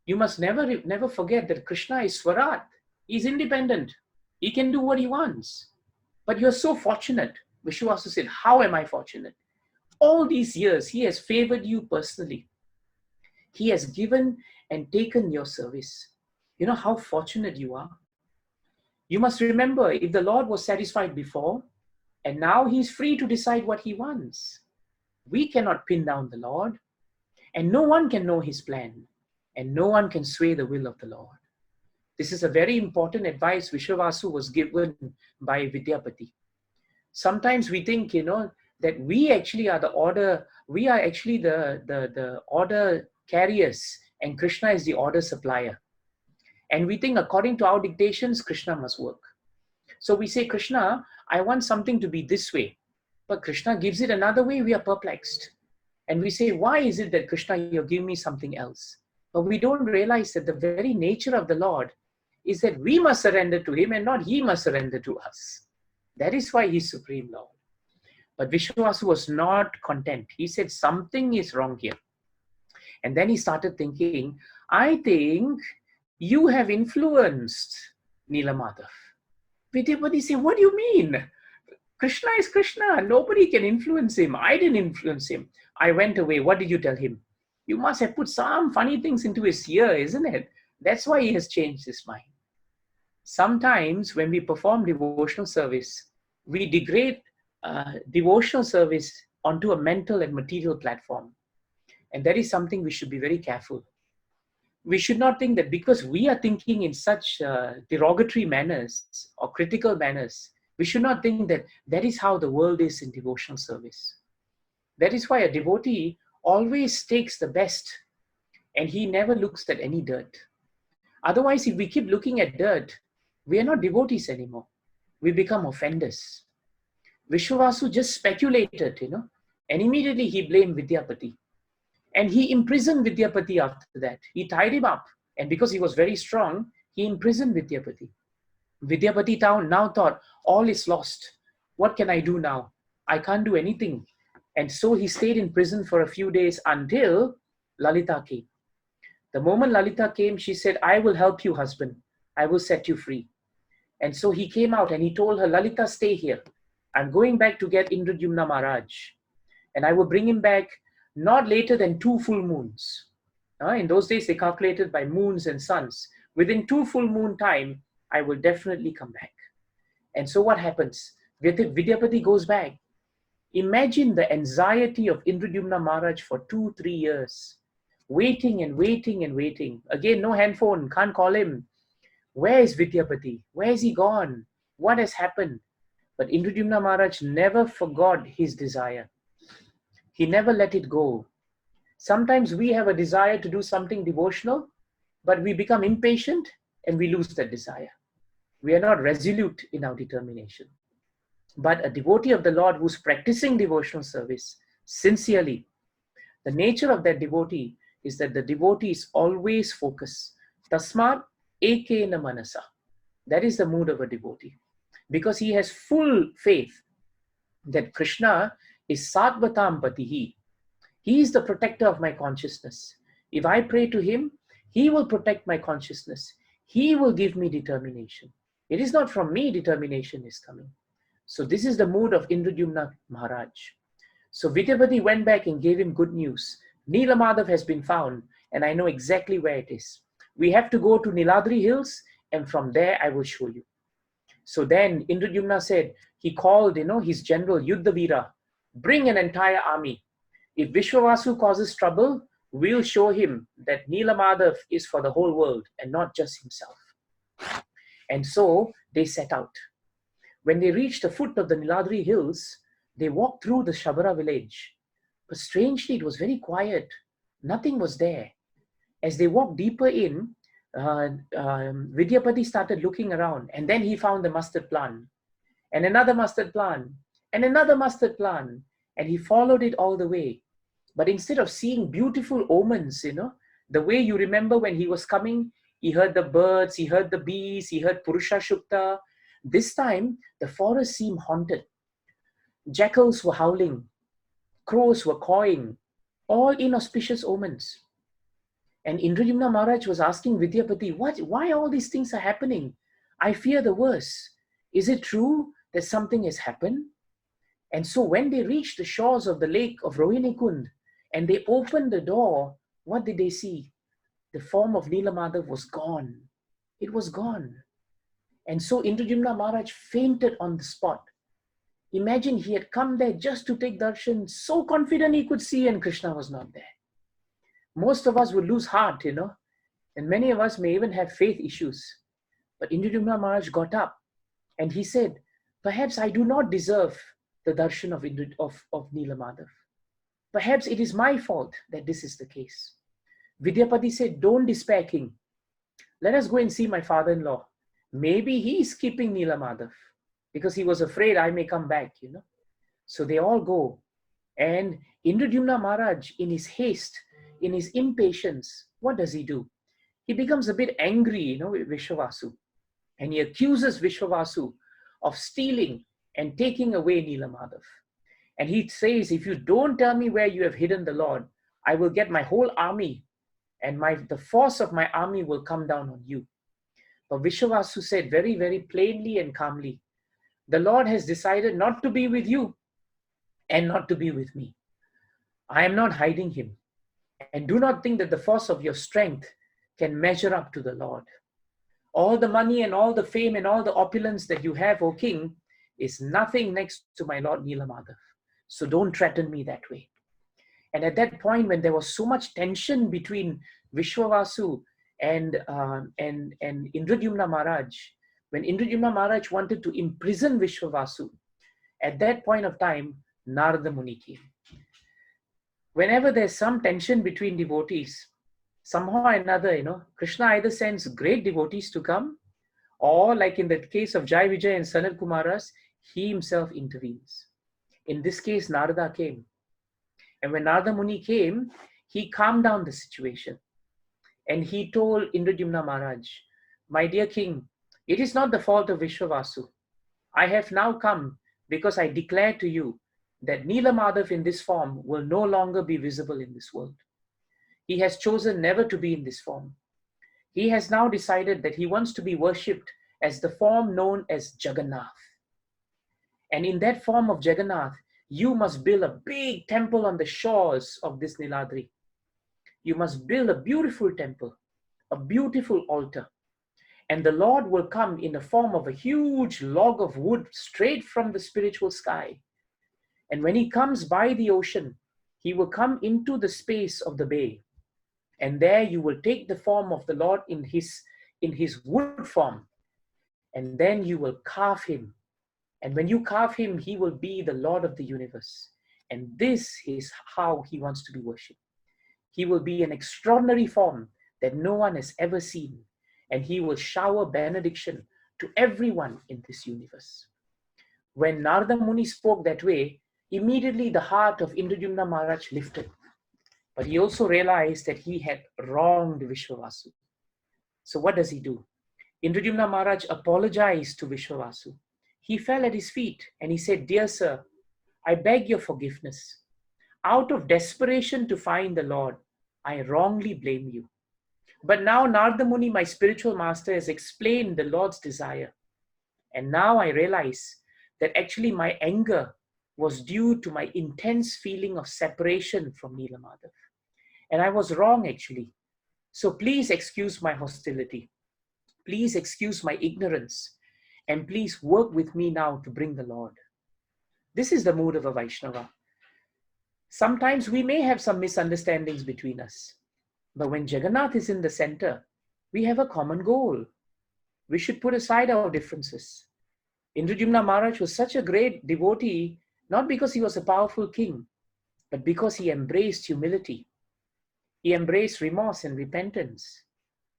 you must never forget that Krishna is Swarat. He's independent. He can do what he wants. But you're so fortunate. Vishwavasu said, how am I fortunate? All these years, he has favored you personally. He has given and taken your service. You know how fortunate you are. You must remember, if the Lord was satisfied before, and now he's free to decide what he wants. We cannot pin down the Lord, and no one can know his plan, and no one can sway the will of the Lord. This is a very important advice Vishwavasu was given by Vidyapati. Sometimes we think, that we actually are the order, we are actually the order carriers, and Krishna is the order supplier. And we think according to our dictations, Krishna must work. So we say, Krishna, I want something to be this way. But Krishna gives it another way, we are perplexed. And we say, why is it that Krishna, you're giving me something else? But we don't realize that the very nature of the Lord is that we must surrender to him and not he must surrender to us. That is why he's Supreme Lord. But Vishwavasu was not content. He said, something is wrong here. And then he started thinking, I think you have influenced Nilamadav. Vidyapati said, what do you mean? Krishna is Krishna. Nobody can influence him. I didn't influence him. I went away. What did you tell him? You must have put some funny things into his ear, isn't it? That's why he has changed his mind. Sometimes when we perform devotional service, we degrade devotional service onto a mental and material platform. And that is something we should be very careful. We should not think that because we are thinking in such derogatory manners or critical manners, we should not think that that is how the world is in devotional service. That is why a devotee always takes the best and he never looks at any dirt. Otherwise, if we keep looking at dirt, we are not devotees anymore. We become offenders. Vishwavasu just speculated, and immediately he blamed Vidyapati. And he imprisoned Vidyapati after that. He tied him up. And because he was very strong, he imprisoned Vidyapati. Vidyapati now thought, all is lost. What can I do now? I can't do anything. And so he stayed in prison for a few days until Lalita came. The moment Lalita came, she said, I will help you, husband. I will set you free. And so he came out and he told her, Lalita, stay here. I'm going back to get Indradyumna Maharaj. And I will bring him back not later than 2 full moons. In those days, they calculated by moons and suns. Within 2 full moon time, I will definitely come back. And so what happens? Vidyapati goes back. Imagine the anxiety of Indradyumna Maharaj for 2-3 years. Waiting and waiting and waiting. Again, no handphone, can't call him. Where is Vidyapati? Where is he gone? What has happened? But Indradyumna Maharaj never forgot his desire. He never let it go. Sometimes we have a desire to do something devotional, but we become impatient and we lose that desire. We are not resolute in our determination. But a devotee of the Lord who's practicing devotional service sincerely, the nature of that devotee is that the devotee is always focused. Tasmat ekena manasa. That is the mood of a devotee. Because he has full faith that Krishna is Sarvatam Patihi. He is the protector of my consciousness. If I pray to him, he will protect my consciousness. He will give me determination. It is not from me determination is coming. So this is the mood of Indradyumna Maharaj. So Vidyapati went back and gave him good news. Nilamadhav has been found and I know exactly where it is. We have to go to Niladri hills and from there I will show you. So then Indradyumna said, he called, his general Yuddhavira, bring an entire army. If Vishwavasu causes trouble, we'll show him that Nilamadhav is for the whole world and not just himself. And so they set out. When they reached the foot of the Niladri hills, they walked through the Shabara village. But strangely, it was very quiet. Nothing was there. As they walked deeper in, Vidyapati started looking around and then he found the mustard plant and another mustard plant and another mustard plant and he followed it all the way. But instead of seeing beautiful omens, the way you remember when he was coming, he heard the birds, he heard the bees, he heard Purusha Shukta. This time, the forest seemed haunted. Jackals were howling, crows were cawing, all inauspicious omens. And Indradyumna Maharaj was asking Vidyapati, why all these things are happening? I fear the worst. Is it true that something has happened? And so when they reached the shores of the lake of Rohinikund and they opened the door, what did they see? The form of Nilamadhav was gone. It was gone. And so Indradyumna Maharaj fainted on the spot. Imagine he had come there just to take darshan, so confident he could see and Krishna was not there. Most of us would lose heart, and many of us may even have faith issues. But Indradyumna Maharaj got up and he said, perhaps I do not deserve the darshan of Nilamadhav. Perhaps it is my fault that this is the case. Vidyapati said, don't despair, king. Let us go and see my father-in-law. Maybe he is keeping Nilamadhav because he was afraid I may come back, So they all go. And Indradyumna Maharaj, in his haste, in his impatience, what does he do? He becomes a bit angry, with Vishwavasu. And he accuses Vishwavasu of stealing and taking away Nilamadhav. And he says, if you don't tell me where you have hidden the Lord, I will get my whole army and the force of my army will come down on you. But Vishwavasu said very, very plainly and calmly, the Lord has decided not to be with you and not to be with me. I am not hiding him. And do not think that the force of your strength can measure up to the Lord. All the money and all the fame and all the opulence that you have, O king, is nothing next to my Lord Nilamadav. So don't threaten me that way. And at that point, when there was so much tension between Vishwavasu and Indradyumna Maharaj, when Indradyumna Maharaj wanted to imprison Vishwavasu, at that point of time, Narada Muni came. Whenever there's some tension between devotees, somehow or another, Krishna either sends great devotees to come, or like in the case of Jai Vijay and Sanat Kumaras, he himself intervenes. In this case, Narada came. And when Narada Muni came, he calmed down the situation. And he told Indradyumna Maharaj, my dear king, it is not the fault of Vishwavasu. I have now come because I declare to you that Nilamadav in this form will no longer be visible in this world. He has chosen never to be in this form. He has now decided that he wants to be worshipped as the form known as Jagannath. And in that form of Jagannath, you must build a big temple on the shores of this Niladri. You must build a beautiful temple, a beautiful altar. And the Lord will come in the form of a huge log of wood straight from the spiritual sky. And when he comes by the ocean, he will come into the space of the bay. And there you will take the form of the Lord in his wood form. And then you will carve him. And when you carve him, he will be the Lord of the universe. And this is how he wants to be worshipped. He will be an extraordinary form that no one has ever seen. And he will shower benediction to everyone in this universe. When Narada Muni spoke that way, immediately the heart of Indradyumna Maharaj lifted. But he also realized that he had wronged Vishwavasu. So what does he do? Indradyumna Maharaj apologized to Vishwavasu. He fell at his feet and he said, dear sir, I beg your forgiveness. Out of desperation to find the Lord, I wrongly blame you. But now Narada Muni, my spiritual master, has explained the Lord's desire. And now I realize that actually my anger was due to my intense feeling of separation from Nilamadav. And I was wrong actually. So please excuse my hostility. Please excuse my ignorance. And please work with me now to bring the Lord. This is the mood of a Vaishnava. Sometimes we may have some misunderstandings between us. But when Jagannath is in the center, we have a common goal. We should put aside our differences. Indradyumna Maharaj was such a great devotee, not because he was a powerful king, but because he embraced humility. He embraced remorse and repentance.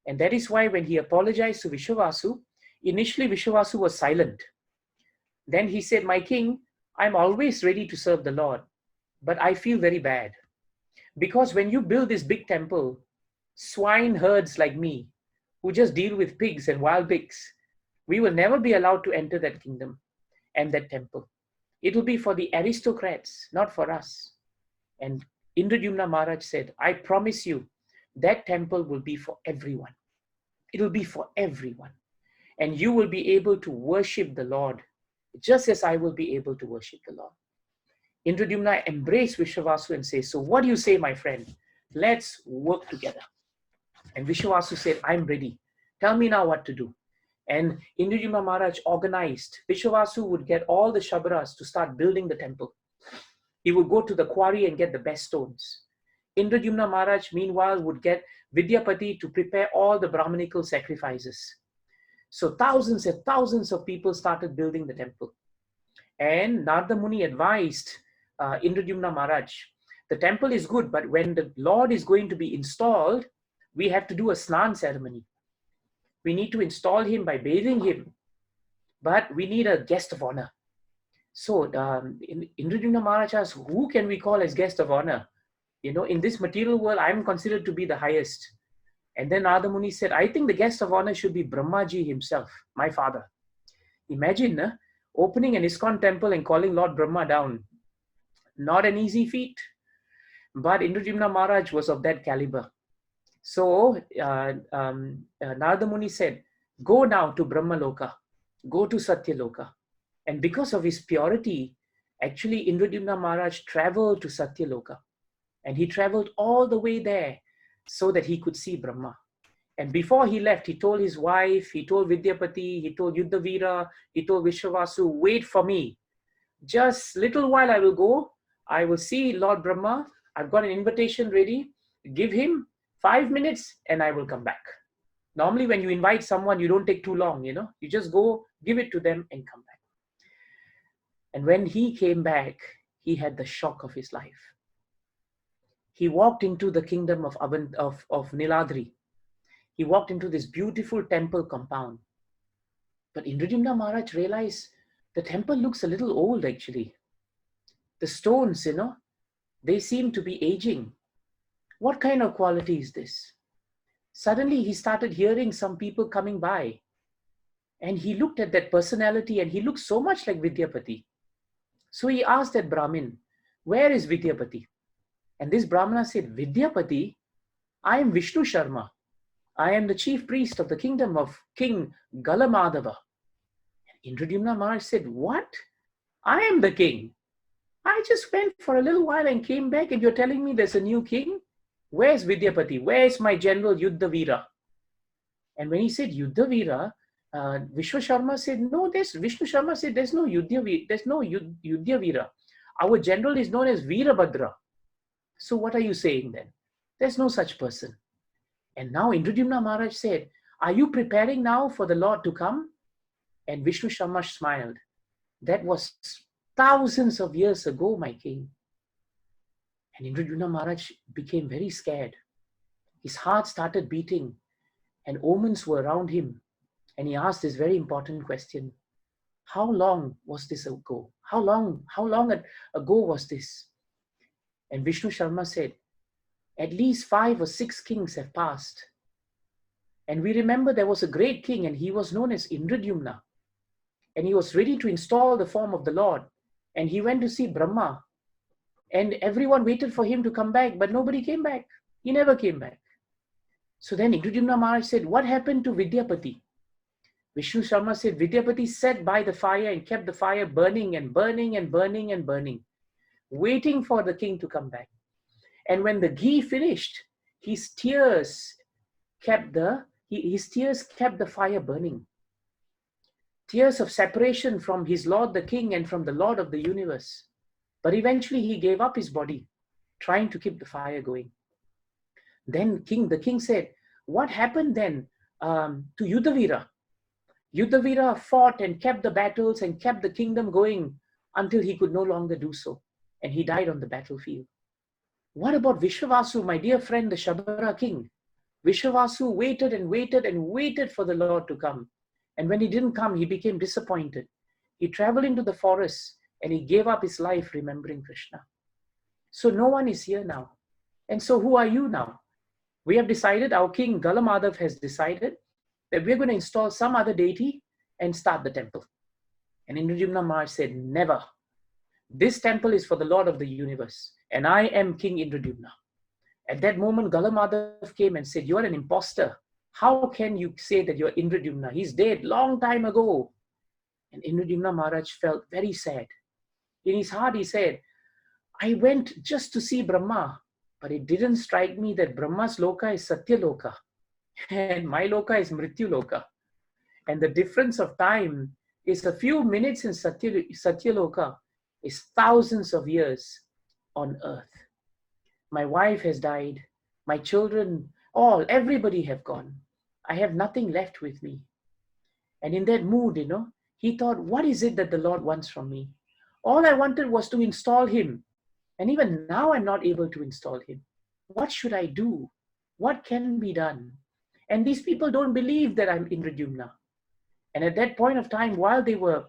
And that is why when he apologized to Vishwavasu, initially Vishwavasu was silent. Then he said, my king, I'm always ready to serve the Lord, but I feel very bad. Because when you build this big temple, swine herds like me, who just deal with pigs and wild pigs, we will never be allowed to enter that kingdom and that temple. It will be for the aristocrats, not for us. And Indradyumna Maharaj said, I promise you, that temple will be for everyone. It will be for everyone. And you will be able to worship the Lord, just as I will be able to worship the Lord. Indradyumna embraced Vishwavasu and says, so what do you say, my friend? Let's work together. And Vishwavasu said, I'm ready. Tell me now what to do. And Indradyumna Maharaj organized. Vishwavasu would get all the Shabras to start building the temple. He would go to the quarry and get the best stones. Indradyumna Maharaj, meanwhile, would get Vidyapati to prepare all the Brahmanical sacrifices. So thousands and thousands of people started building the temple. And Narada Muni advised Indradyumna Maharaj, the temple is good, but when the Lord is going to be installed, we have to do a snan ceremony. We need to install him by bathing him, but we need a guest of honor. So Indradyumna Maharaj asked, who can we call as guest of honor? In this material world, I am considered to be the highest. And then Narada Muni said, I think the guest of honor should be Brahmaji himself, my father. Imagine opening an iskcon temple and calling Lord Brahma down. Not an easy feat. But Indradyumna Maharaj was of that caliber. So Narada Muni said, go now to Brahma Loka. Go to Satya Loka. And because of his purity, actually Indradyumna Maharaj traveled to Satya Loka. And he traveled all the way there so that he could see Brahma. And before he left, he told his wife, he told Vidyapati, he told Yuddhavira, he told Vishwavasu, wait for me. Just little while I will go. I will see Lord Brahma. I've got an invitation ready. Give him 5 minutes and I will come back. Normally when you invite someone, you don't take too long, you know. You just go, give it to them and come back. And when he came back, he had the shock of his life. He walked into the kingdom of Niladri. He walked into this beautiful temple compound. But Indradyumna Maharaj realized the temple looks a little old actually. The stones, you know, they seem to be aging. What kind of quality is this? Suddenly he started hearing some people coming by. And he looked at that personality and he looked so much like Vidyapati. So he asked that Brahmin, where is Vidyapati? And this Brahmana said, Vidyapati, I am Vishnu Sharma. I am the chief priest of the kingdom of King Galamadava. Indradyumna Maharaj said, what? I am the king. I just went for a little while and came back and you're telling me there's a new king? Where's Vidyapati? Where's my general Yuddhavira? And when he said Yuddhavira, Vishnu Sharma said, no, Vishnu Sharma said, there's no Yuddhavira. Our general is known as Veerabhadra. So what are you saying then? There's no such person. And now Indradyumna Maharaj said, are you preparing now for the Lord to come? And Vishnu Sharma smiled. That was thousands of years ago, my king. And Indradyumna Maharaj became very scared. His heart started beating and omens were around him. And he asked this very important question. How long was this ago? How long ago was this? And Vishnu Sharma said, at least 5 or 6 kings have passed. And we remember there was a great king and he was known as Indradyumna. And he was ready to install the form of the Lord. And he went to see Brahma. And everyone waited for him to come back, but nobody came back. He never came back. So then Indradyumna Maharaj said, what happened to Vidyapati? Vishnu Sharma said, Vidyapati sat by the fire and kept the fire burning and burning and burning and burning, waiting for the king to come back. And when the ghee finished, his tears kept the fire burning. Tears of separation from his Lord the King and from the Lord of the universe. But eventually he gave up his body, trying to keep the fire going. Then the king said, what happened then to Yuddhavira? Yuddhavira fought and kept the battles and kept the kingdom going until he could no longer do so. And he died on the battlefield. What about Vishwavasu, my dear friend, the Shabara king? Vishwavasu waited and waited and waited for the Lord to come. And when he didn't come, he became disappointed. He traveled into the forest and he gave up his life remembering Krishna. So no one is here now. And so who are you now? We have decided, our king Galamadhav has decided that we're going to install some other deity and start the temple. And Indradyumna Maharaj said, never. This temple is for the Lord of the universe. And I am King Indradyumna. At that moment, Galamadhav came and said, you are an imposter. How can you say that you're Indradyumna? He's dead long time ago. And Indradyumna Maharaj felt very sad. In his heart, he said, I went just to see Brahma, but it didn't strike me that Brahma's loka is Satya Loka and my loka is Mrityu Loka. And the difference of time is a few minutes in Satya Loka is thousands of years on earth. My wife has died. My children, everybody have gone. I have nothing left with me. And in that mood, he thought, what is it that the Lord wants from me? All I wanted was to install him. And even now I'm not able to install him. What should I do? What can be done? And these people don't believe that I'm Indradyumna. And at that point of time, while they were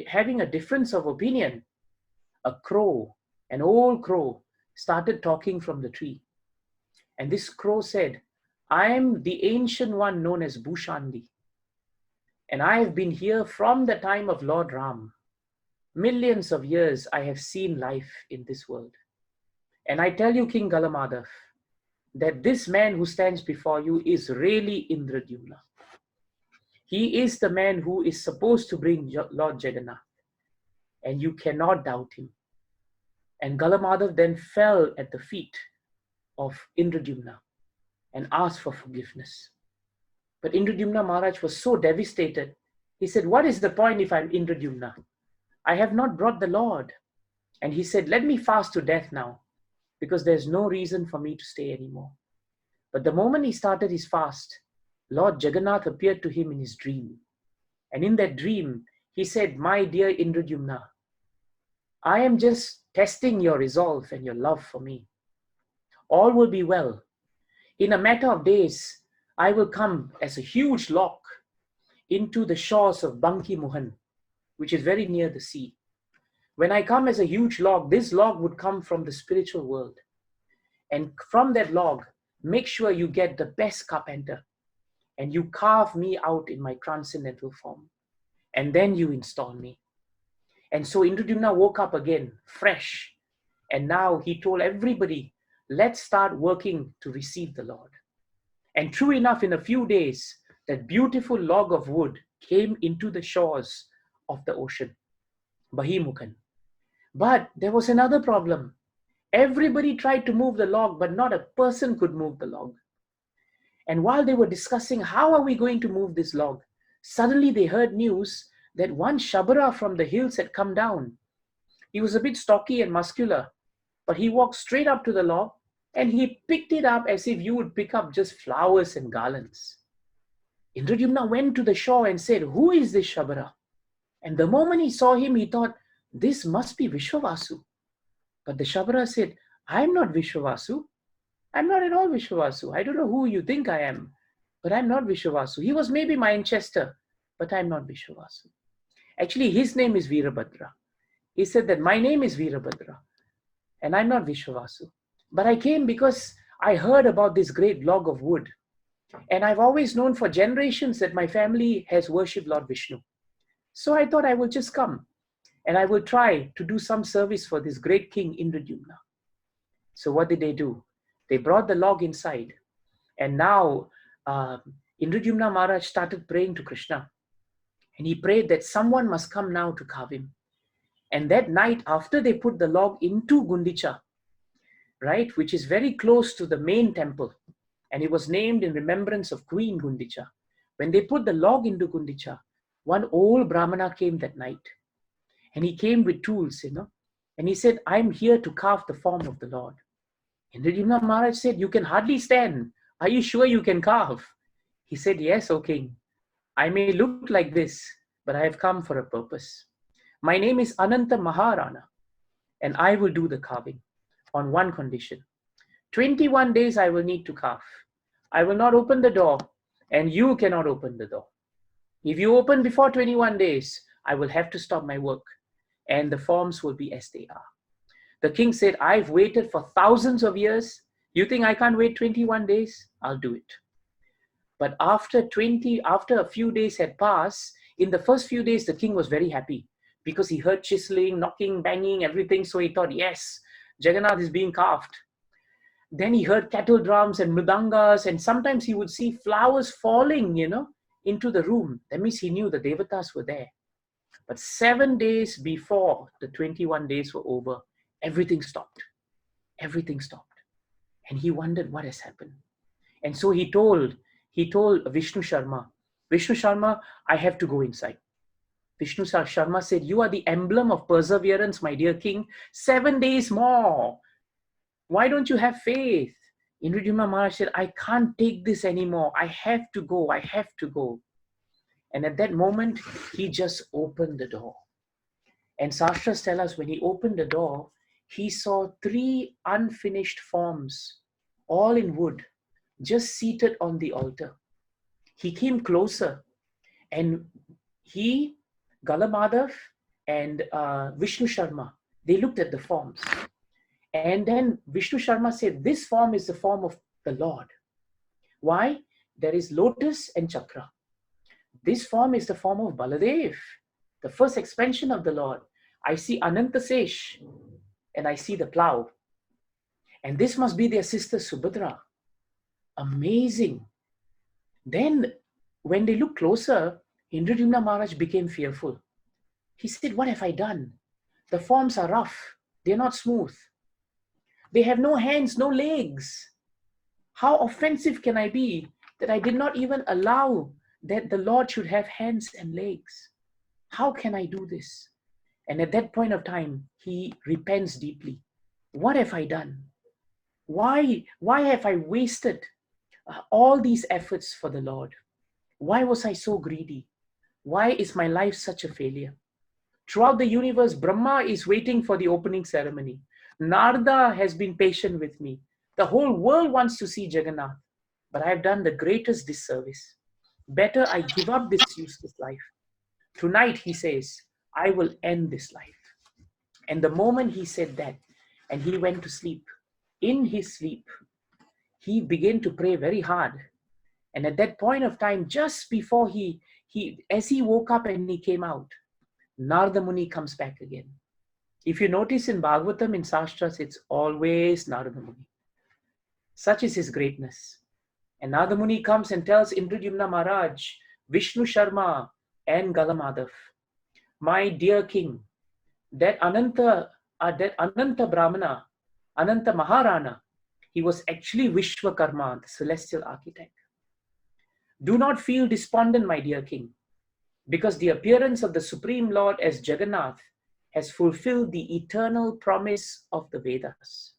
having a difference of opinion, a crow, an old crow, started talking from the tree. And this crow said, I am the ancient one known as Bhushandi. And I have been here from the time of Lord Ram. Millions of years I have seen life in this world. And I tell you, King Galamadhav, that this man who stands before you is really Indradyumna. He is the man who is supposed to bring Lord Jagannath. And you cannot doubt him. And Galamadhav then fell at the feet of Indradyumna and asked for forgiveness. But Indradyumna Maharaj was so devastated. He said, what is the point if I'm Indradyumna? I have not brought the Lord. And he said, let me fast to death now, because there's no reason for me to stay anymore. But the moment he started his fast, Lord Jagannath appeared to him in his dream. And in that dream, he said, my dear Indradyumna, I am just testing your resolve and your love for me. All will be well. In a matter of days, I will come as a huge log into the shores of Banki Mohan, which is very near the sea. When I come as a huge log, this log would come from the spiritual world. And from that log, make sure you get the best carpenter and you carve me out in my transcendental form. And then you install me. And so Indradyumna woke up again, fresh. And now he told everybody, let's start working to receive the Lord. And true enough, in a few days, that beautiful log of wood came into the shores of the ocean, Bahimukhan. But there was another problem. Everybody tried to move the log, but not a person could move the log. And while they were discussing, how are we going to move this log? Suddenly they heard news that one Shabara from the hills had come down. He was a bit stocky and muscular, but he walked straight up to the log and he picked it up as if you would pick up just flowers and garlands. Indradyumna went to the shore and said, who is this Shabara? And the moment he saw him, he thought, this must be Vishwavasu. But the Shabara said, I'm not Vishwavasu. I'm not at all Vishwavasu. I don't know who you think I am, but I'm not Vishwavasu. He was maybe my ancestor, but I'm not Vishwavasu. Actually, his name is Veerabhadra. He said that my name is Veerabhadra, and I'm not Vishwavasu. But I came because I heard about this great log of wood. And I've always known for generations that my family has worshipped Lord Vishnu. So I thought I will just come and I will try to do some service for this great king Indradyumna. So what did they do? They brought the log inside. And now Indradyumna Maharaj started praying to Krishna. And he prayed that someone must come now to carve him. And that night, after they put the log into Gundicha, right, which is very close to the main temple, and it was named in remembrance of Queen Gundicha. When they put the log into Gundicha, one old Brahmana came that night. And he came with tools, and he said, I'm here to carve the form of the Lord. Indradyumna Maharaj said, you can hardly stand. Are you sure you can carve? He said, yes, O king. I may look like this, but I have come for a purpose. My name is Ananta Maharana, and I will do the carving on one condition. 21 days I will need to carve. I will not open the door, and you cannot open the door. If you open before 21 days, I will have to stop my work, and the forms will be as they are. The king said, I've waited for thousands of years. You think I can't wait 21 days? I'll do it. But after a few days had passed, in the first few days, the king was very happy because he heard chiseling, knocking, banging, everything. So he thought, yes, Jagannath is being carved. Then he heard cattle drums and mridangas, and sometimes he would see flowers falling, into the room. That means he knew the devatas were there. But 7 days before the 21 days were over, everything stopped. Everything stopped. And he wondered what has happened. And so he told Vishnu Sharma, I have to go inside. Vishnu Sharma said, you are the emblem of perseverance, my dear king. 7 days more. Why don't you have faith? Indradyumna Maharaj said, I can't take this anymore. I have to go. I have to go. And at that moment, he just opened the door. And Sastras tell us when he opened the door, he saw 3 unfinished forms, all in wood, just seated on the altar. He came closer, and he, Galamadhav and Vishnu Sharma, they looked at the forms. And then Vishnu Sharma said, this form is the form of the Lord. Why? There is lotus and chakra. This form is the form of Baladev, the first expansion of the Lord. I see Anantasesh, and I see the plow. And this must be their sister Subhadra. Amazing. Then, when they looked closer, Indradyumna Maharaj became fearful. He said, what have I done? The forms are rough. They're not smooth. They have no hands, no legs. How offensive can I be that I did not even allow that the Lord should have hands and legs? How can I do this? And at that point of time, he repents deeply. What have I done? Why have I wasted all these efforts for the Lord? Why was I so greedy? Why is my life such a failure? Throughout the universe, Brahma is waiting for the opening ceremony. Narada has been patient with me. The whole world wants to see Jagannath, but I have done the greatest disservice. Better I give up this useless life. Tonight, he says, I will end this life. And the moment he said that, and he went to sleep, in his sleep, he began to pray very hard. And at that point of time, just before as he woke up and he came out, Narada Muni comes back again. If you notice in Bhagavatam, in Shastras, it's always Narada Muni. Such is his greatness. And Narada Muni comes and tells Indradyumna Maharaj, Vishnu Sharma, and Galamadhav, my dear king, that Ananta Brahmana, Ananta Maharana, he was actually Vishwakarma, the celestial architect. Do not feel despondent, my dear king, because the appearance of the Supreme Lord as Jagannath has fulfilled the eternal promise of the Vedas.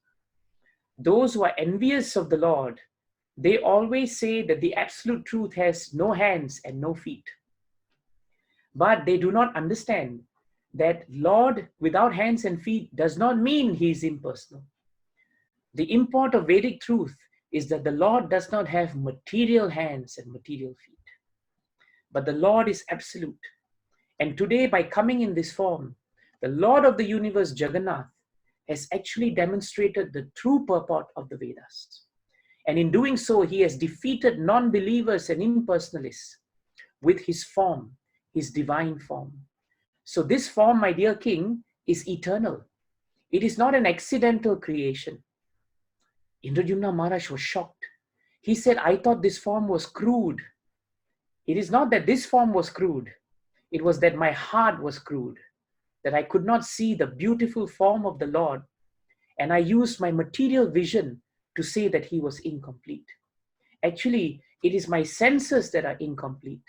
Those who are envious of the Lord, they always say that the absolute truth has no hands and no feet. But they do not understand that Lord without hands and feet does not mean he is impersonal. The import of Vedic truth is that the Lord does not have material hands and material feet. But the Lord is absolute. And today, by coming in this form, the Lord of the universe, Jagannath, has actually demonstrated the true purport of the Vedas. And in doing so, he has defeated non-believers and impersonalists with his form, his divine form. So this form, my dear king, is eternal. It is not an accidental creation. Indradyumna Maharaj was shocked. He said, I thought this form was crude. It is not that this form was crude. It was that my heart was crude, that I could not see the beautiful form of the Lord, and I used my material vision to say that he was incomplete. Actually, it is my senses that are incomplete.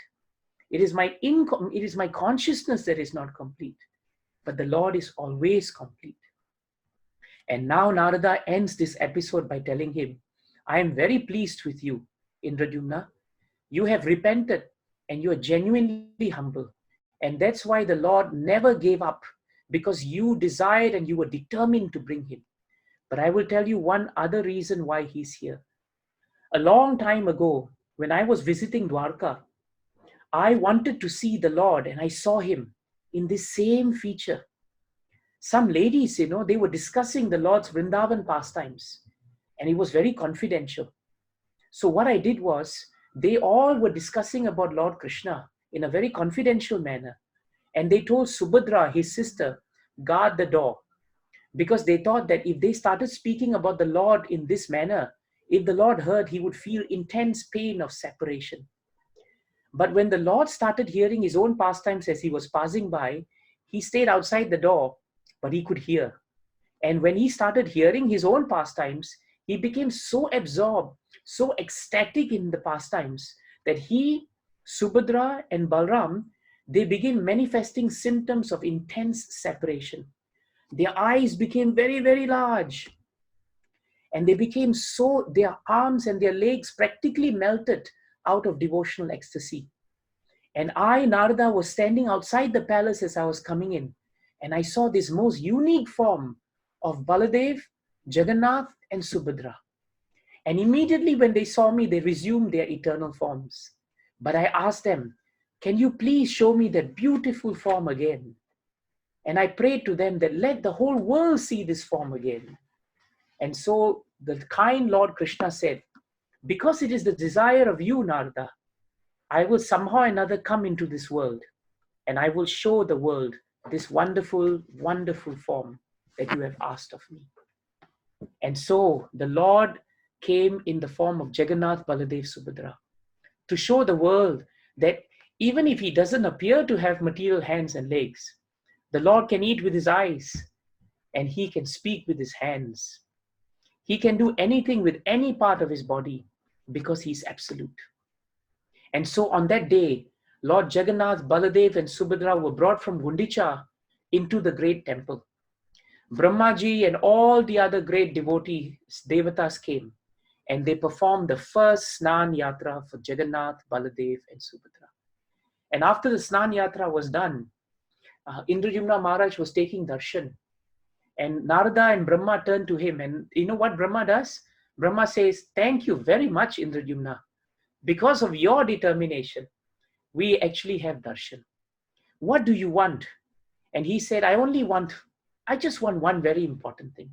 It is my consciousness that is not complete. But the Lord is always complete. And now Narada ends this episode by telling him, I am very pleased with you, Indradyumna. You have repented and you are genuinely humble. And that's why the Lord never gave up, because you desired and you were determined to bring him. But I will tell you one other reason why he's here. A long time ago, when I was visiting Dwarka, I wanted to see the Lord and I saw him in this same feature. Some ladies, they were discussing the Lord's Vrindavan pastimes, and it was very confidential. So what I did was, they all were discussing about Lord Krishna in a very confidential manner. And they told Subhadra, his sister, guard the door. Because they thought that if they started speaking about the Lord in this manner, if the Lord heard, he would feel intense pain of separation. But when the Lord started hearing his own pastimes as he was passing by, he stayed outside the door, but he could hear. And when he started hearing his own pastimes, he became so absorbed, so ecstatic in the pastimes, that he, Subhadra and Balram, they began manifesting symptoms of intense separation. Their eyes became very, very large. And they became their arms and their legs practically melted out of devotional ecstasy. And I, Narada, was standing outside the palace as I was coming in. And I saw this most unique form of Baladev, Jagannath, and Subhadra. And immediately when they saw me, they resumed their eternal forms. But I asked them, can you please show me that beautiful form again? And I prayed to them that let the whole world see this form again. And so the kind Lord Krishna said, because it is the desire of you, Narada, I will somehow or another come into this world and I will show the world this wonderful, wonderful form that you have asked of me. And so the Lord came in the form of Jagannath, Baladev, Subhadra to show the world that even if he doesn't appear to have material hands and legs, the Lord can eat with his eyes and he can speak with his hands. He can do anything with any part of his body because he's absolute. And so on that day, Lord Jagannath, Baladev and Subhadra were brought from Gundicha into the great temple. Brahmaji and all the other great devotees, devatas came, and they performed the first Snan Yatra for Jagannath, Baladev and Subhadra. And after the Snan Yatra was done, Indradyumna Maharaj was taking darshan. And Narada and Brahma turned to him. And you know what Brahma does? Brahma says, "Thank you very much, Indradyumna. Because of your determination, we actually have darshan. What do you want?" And he said, I just want one very important thing.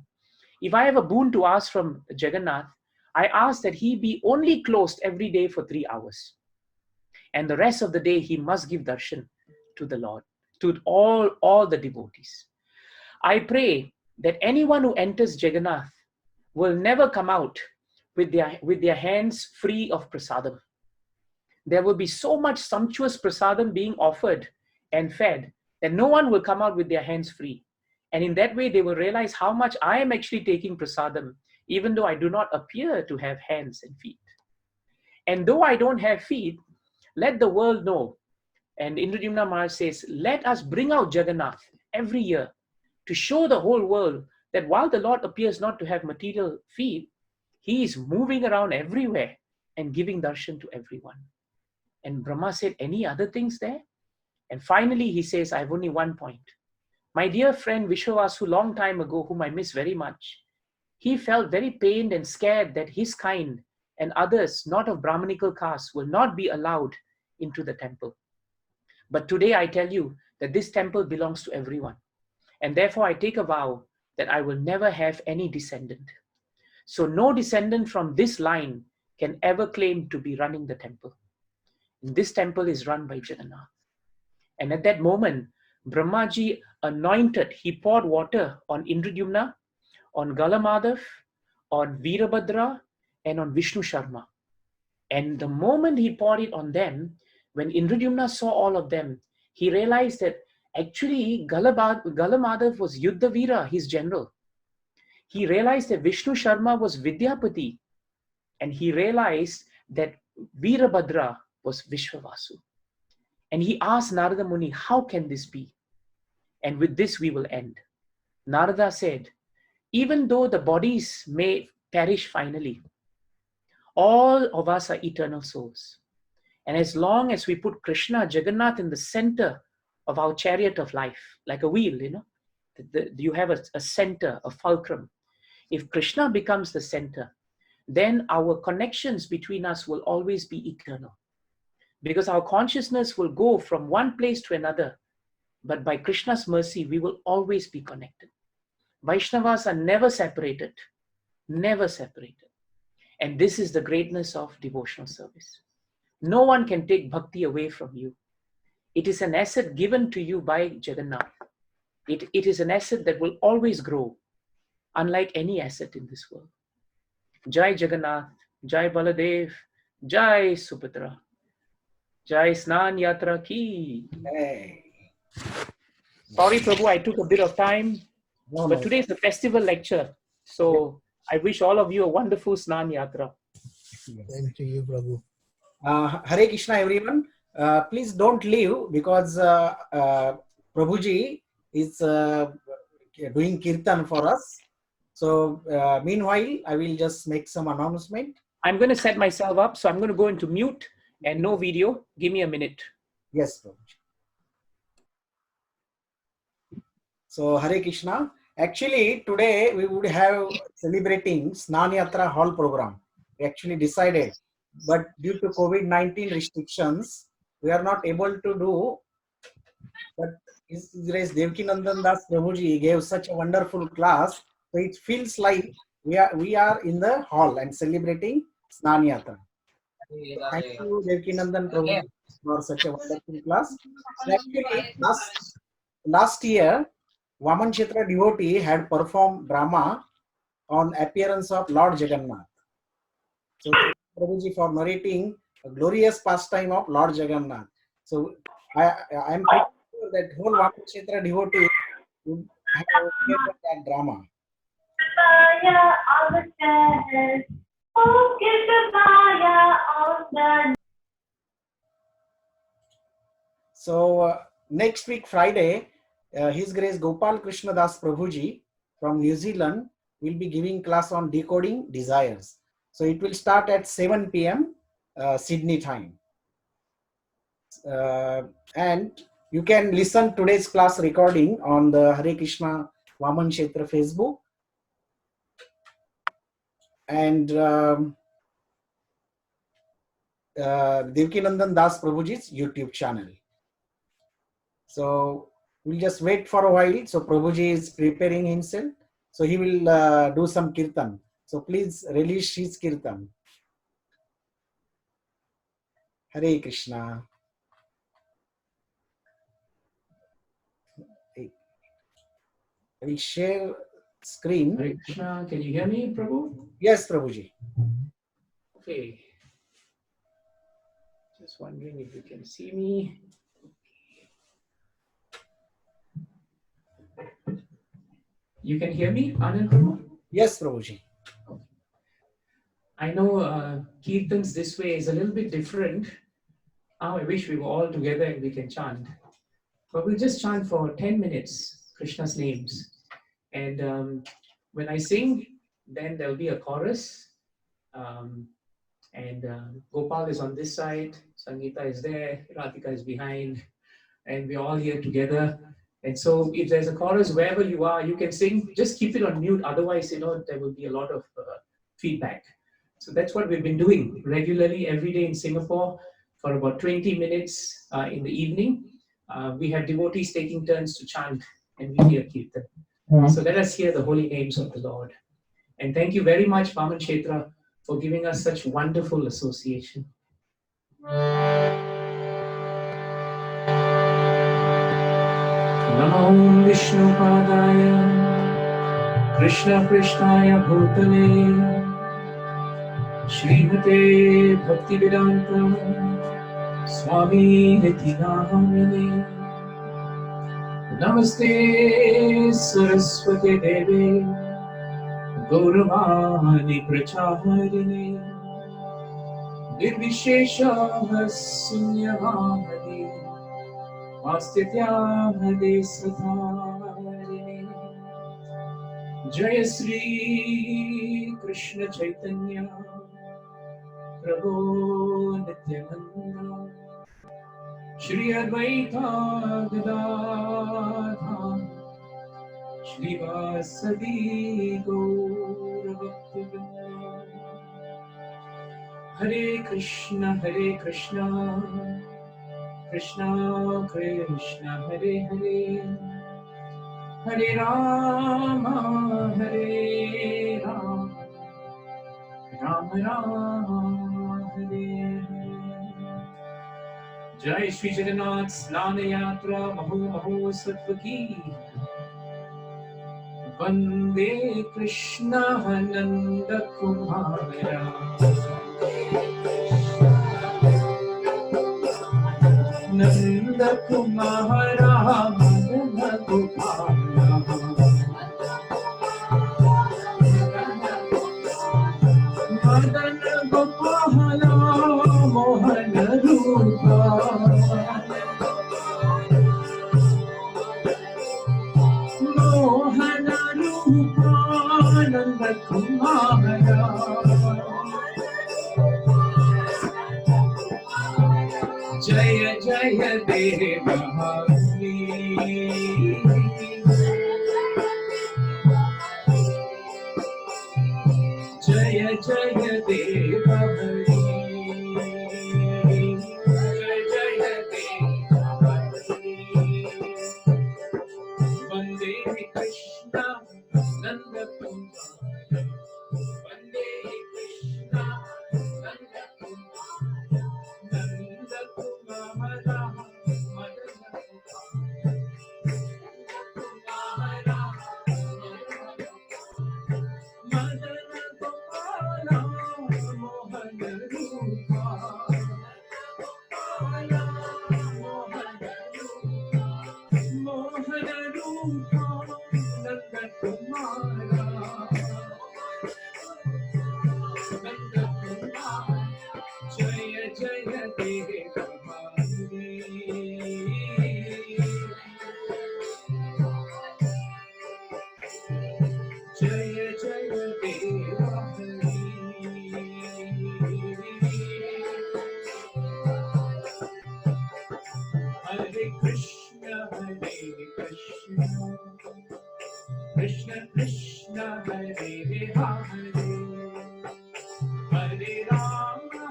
If I have a boon to ask from Jagannath, I ask that he be only closed every day for 3 hours. And the rest of the day, he must give darshan to the Lord, to all the devotees. I pray that anyone who enters Jagannath will never come out with their hands free of prasadam. There will be so much sumptuous prasadam being offered and fed that no one will come out with their hands free. And in that way, they will realize how much I am actually taking prasadam, even though I do not appear to have hands and feet. And though I don't have feet, let the world know. And Indradyumna Maharaj says, let us bring out Jagannath every year to show the whole world that while the Lord appears not to have material feet, he is moving around everywhere and giving darshan to everyone. And Brahma said, any other things there? And finally he says, I have only one point. My dear friend Vishwavasu, long time ago, whom I miss very much, he felt very pained and scared that his kind and others not of Brahmanical caste will not be allowed into the temple. But today I tell you that this temple belongs to everyone. And therefore I take a vow that I will never have any descendant. So no descendant from this line can ever claim to be running the temple. And this temple is run by Jagannath. And at that moment, Brahmaji anointed, he poured water on Indradyumna, on Galamadhav, on Veerabhadra, and on Vishnu Sharma. And the moment he poured it on them, when Indradyumna saw all of them, he realized that actually Galamadhav was Yuddhavira, his general. He realized that Vishnu Sharma was Vidyapati. And he realized that Veerabhadra was Vishwavasu. And he asked Narada Muni, how can this be? And with this we will end. Narada said, even though the bodies may perish finally, all of us are eternal souls. And as long as we put Krishna, Jagannath in the center of our chariot of life, like a wheel, you have a center, a fulcrum. If Krishna becomes the center, then our connections between us will always be eternal. Because our consciousness will go from one place to another. But by Krishna's mercy, we will always be connected. Vaishnavas are never separated. Never separated. And this is the greatness of devotional service. No one can take bhakti away from you. It is an asset given to you by Jagannath. It is an asset that will always grow, unlike any asset in this world. Jai Jagannath, Jai Baladev, Jai Subhadra, Jai Snan Yatra ki. Hey. Sorry, Prabhu, I took a bit of time, but today is a festival lecture. So I wish all of you a wonderful Snan Yatra. Same to you, Prabhu. Hare Krishna, everyone. Please don't leave because Prabhuji is doing kirtan for us. So meanwhile, I will just make some announcement. I'm going to set myself up. So I'm going to go into mute and no video. Give me a minute. Yes, Prabhuji. So Hare Krishna. Actually, today we would have celebrating Snan Yatra Hall program. We actually decided, but due to COVID-19 restrictions, we are not able to do. But His Grace Devakinandan Das Prabhuji gave such a wonderful class, so it feels like we are in the hall and celebrating Snan Yatra. So thank you, Devakinandan Prabhuji, for such a wonderful class. So actually, last year, Vaman Chitra devotee had performed drama on appearance of Lord Jagannath. So thank you, Prabhuji, for narrating a glorious pastime of Lord Jagannath. So I am pretty sure that whole Vaman Chitra devotee would have appeared in that drama. So next week Friday, His Grace Gopal Krishna Das Prabhuji from New Zealand will be giving class on decoding desires. So it will start at 7 p.m. Sydney time. And you can listen today's class recording on the Hare Krishna Vaman Kshetra Facebook and Devakinandan Das Prabhuji's YouTube channel. So we'll just wait for a while. So Prabhuji is preparing himself. So he will do some kirtan. So please release his kirtan. Hare Krishna. I will share screen. Hare Krishna, can you hear me, Prabhu? Yes, Prabhuji. Okay. Just wondering if you can see me. You can hear me, Anand Prabhu? Yes, Prabhuji. I know kirtans this way is a little bit different. I wish we were all together and we can chant. But we'll just chant for 10 minutes Krishna's names. And when I sing, then there'll be a chorus. Gopal is on this side, Sangeeta is there, Radhika is behind, and we're all here together. And so if there's a chorus, wherever you are, you can sing. Just keep it on mute. Otherwise, there will be a lot of feedback. So that's what we've been doing regularly every day in Singapore for about 20 minutes in the evening. We have devotees taking turns to chant and we hear kirtan. So let us hear the holy names of the Lord. And thank you very much, Vaman Kshetra, for giving us such wonderful association. Namo Vishnu Padaya Krishna Prishnaya Bhutale Srimate Bhaktivedanta Swami Niti Namine Namaste Saraswati Devi Gauravani Prachaharine Nirvishesha Sunyavadi Astitya Satharine Jaya Sri Krishna Chaitanya Prabhu Nityananda Shri Advaita Gadadha Shri Vasadi Gaura Bhaktivinoda Hare Krishna Krishna Krishna Hare Hare Hare Rama Rama Rama Hare Hare Jai Shri Jagannath Snana Yatra Maho Sattva Ki Vande Krishna Nanda Kumara Nanda Kumara Madana Gopala Madana Gopala Mohana Rupa Mohana Rupa Nanda Kumara Jaya Jaya Deva Jaya Jaya Deva Jaya Jaya Deva Vande Krishna Nanda Kumara Vande Krishna Nanda Kumara Nanda Kumara Madana Kumara Madana Gopala Mohana Rupa Mohana Rupa Nanda Kumara Jaya Jaya Devakari. Jaya Jaya Devakari. Hare Krishna, Krishna Krishna, Hare Hare, Hare Rama,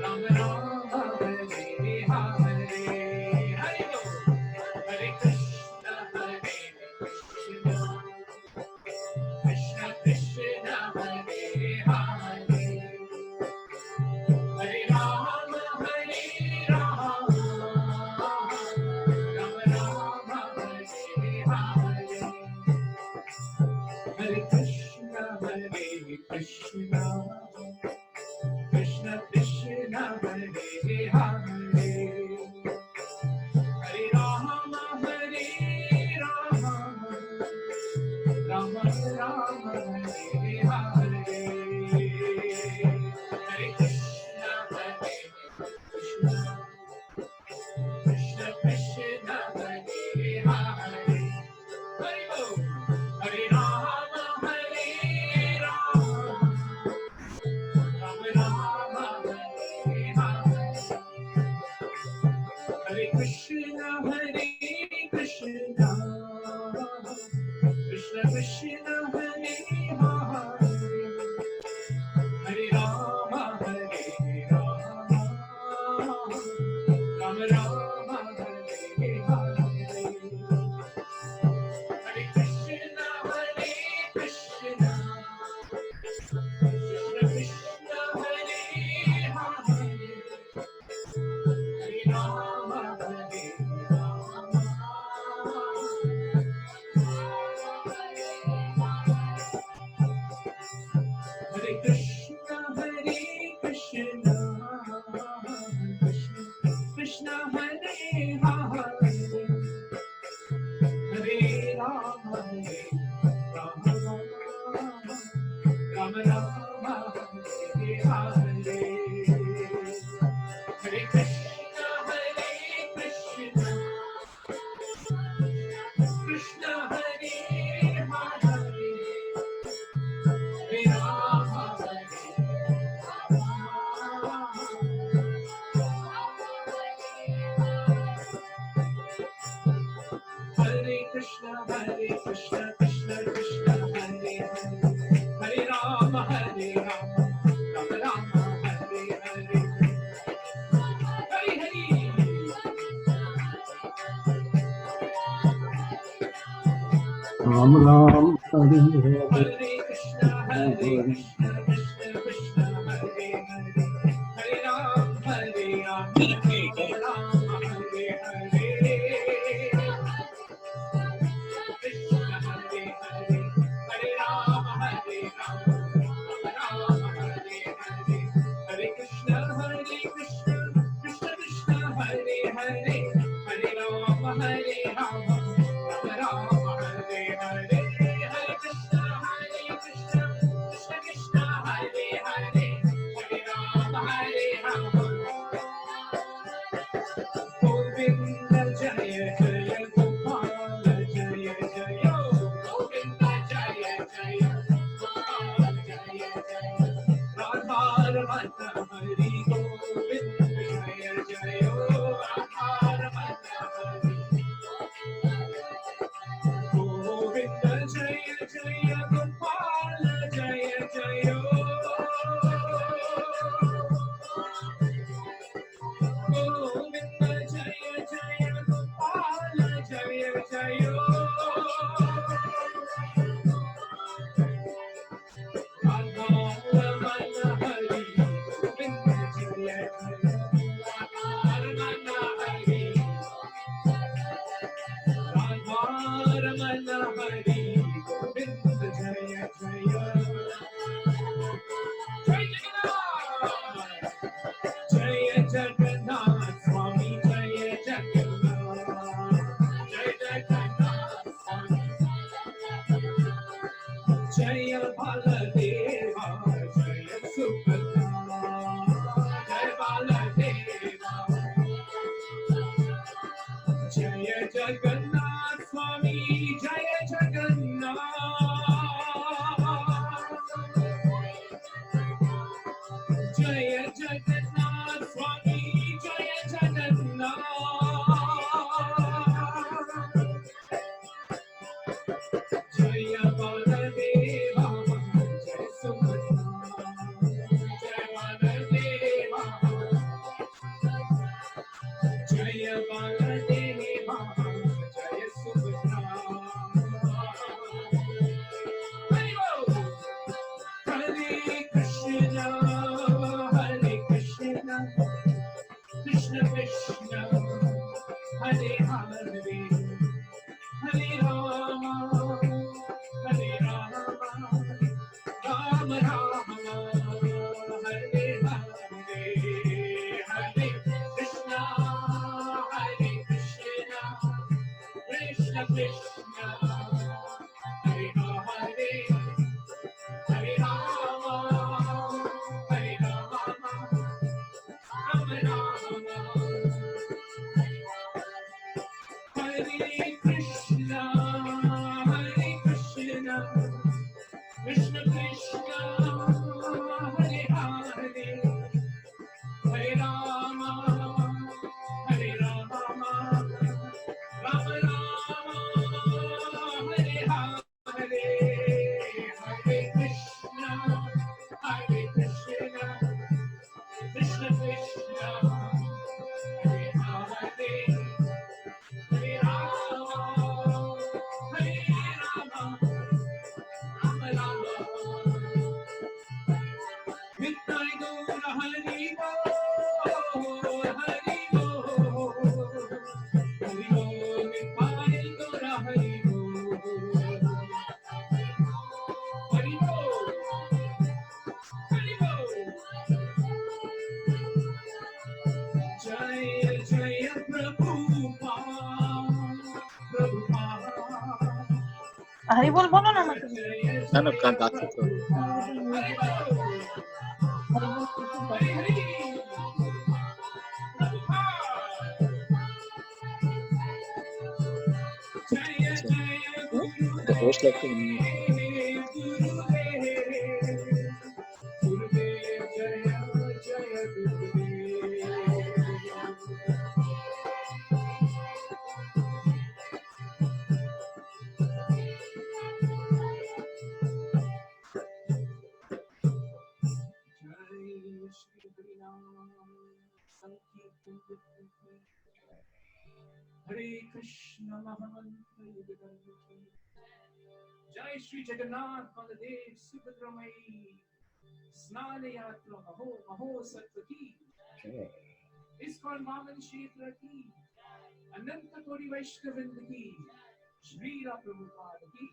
Rama Rama, Hare Hare. Hare Bo. Hare Krishna, Krishna Krishna, Hare Hare, Hare Rama, Rama Rama, Hare Hare. Hare Krishna, Krishna Krishna, Hare Hare, Hare Rama, Rama Rama, Hare Hare. Hare Krishna, Krishna Krishna, Hare Hare. Hare Bo. Hare Rama, Rama Rama, Hare Hare. Hare Krishna, Krishna Krishna, Hare Hare, Hare Rama, Rama Rama, Hare Hare. Hare Krishna, Krishna Krishna, Hare Hare, Hare Rama, Hare Krishna, Krishna Krishna, Hare Hare, Hare Rama, Rama Rama, Hare Hare. Hare Krishna, Krishna Krishna, Hare Hare, Hare Rama, Hare Krishna, Krishna Krishna, Hare Hare, Hare Rama, Rama Rama, Hare Hare. Hare Hare. Ram Ram Hare Hare. Hare Krishna, Krishna Krishna, Hare Hare, Hare Rama, Rama Hare Hare. Krishna, Hare Hare Rama, Rama Hare Hare. Hare Krishna, Krishna Krishna, Hare Hare, Hare Rama, Rama Hare Hare. Hare Krishna, Krishna Krishna, Hare Hare, Hare Rama, Rama. Govinda Jaya Jaya Gopal Jaya Jaya, Govinda Jaya Jaya Gopal Jaya Jaya, Radha Ramana Hari Govinda Jaya Jaya, Radha Ramana Hari Govinda Jaya Jaya Gopal Jaya Jaya, Govinda Jaya Jaya Gopal Jaya Jaya, Radha Ramana Hari Govinda Jagannath Swami, Jaya Jagannath. Jaya Baladeva, Jaya Subhadra. Jaya Baladeva, Jaya Baladeva, Jaya Subhadra. Hare Krishna, Krishna Krishna, Hare Hare, Hare Rama, Hare Rama, Rama Rama, Hare Hare, Hare Krishna, Krishna Krishna, Hare Hare, Hare Rama, Hare Rama, Rama Rama, Hare Krishna, Krishna Krishna, Hare Hare, Hare Rama, Hare Rama, Rama Rama, Hare Hare, Hare Krishna, Krishna Krishna, Hare Hare, Hare Rama, Hare Rama, Rama Rama. Midnight Gaura Hari Bol, Hari Bol, Hari Bol, Midnight Gaura Hari Bol, Hari Bol, Hari Bol. Jaya Jaya Prabhupada, Prabhupada. Hari बोल बोलो ना मतलब না না কান আছে তো Hari Bol, Hari Hari, Prabhupada. Jaya Jaya এটা হোস্ট লাগছে Gurudev, Jaya Jaya Gurudev. Jai Shri Harinam Sankirtan Hare Krishna Mahamantra Yugadharvati. Jai Shri Jagannath Baladev Subhadramai Snana Yatra Maho Satvaki iskcon Vaman Kshetra ki Ananta Kodi Vaishnavinda ki Srila Prabhupada ki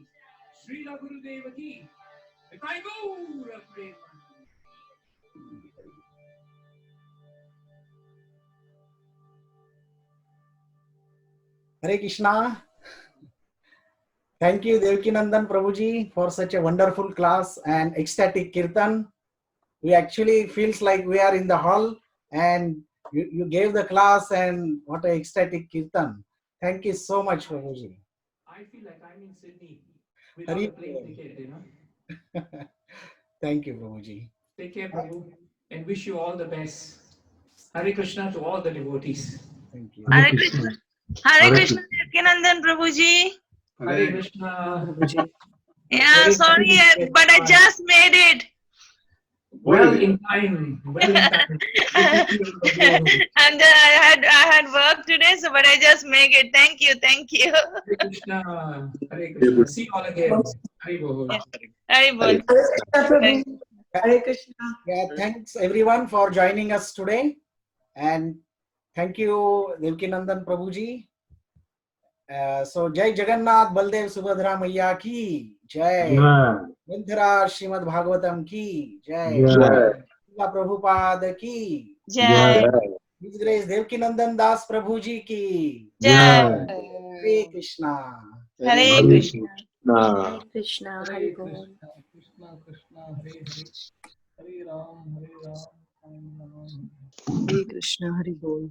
Srila Gurudeva ki Nitai Gaura Premanjana. Hare Krishna. Thank you, Devakinandan Prabhuji, for such a wonderful class and ecstatic kirtan. We actually feels like we are in the hall and you gave the class and what a ecstatic kirtan. Thank you so much, Prabhuji. I feel like I'm in Sydney without a plane ticket, you know. Thank you, Prabhuji. Take care, Prabhu, and wish you all the best. Hare Krishna to all the devotees. Thank you. Hare Krishna Devkinandan Prabhu ji Hare Krishna, Prabhuji. yeah sorry but I just made it Well in time. Well in time. and I had work today so but I just make it thank you Hare Krishna. Hare Krishna. See you all again. Hare Bol. Hare Bol Hare Krishna. Yeah, thanks everyone for joining us today. And thank you, Devakinandan Prabhuji. So, Jai Jagannath Baldev Subhadra Maiya ki Jai. Mithra Srimad Bhagavatam ki Jai. Srila Prabhupada ki जय His Grace Devakinandan Das Prabhuji ki जय Hare Krishna. हरे कृष्ण না Krishna, Hare Hari Bol. Krishna, Krishna Krishna, Hare Hare, Hare Ram, Ram Ram. Hare Krishna, Hari Bol.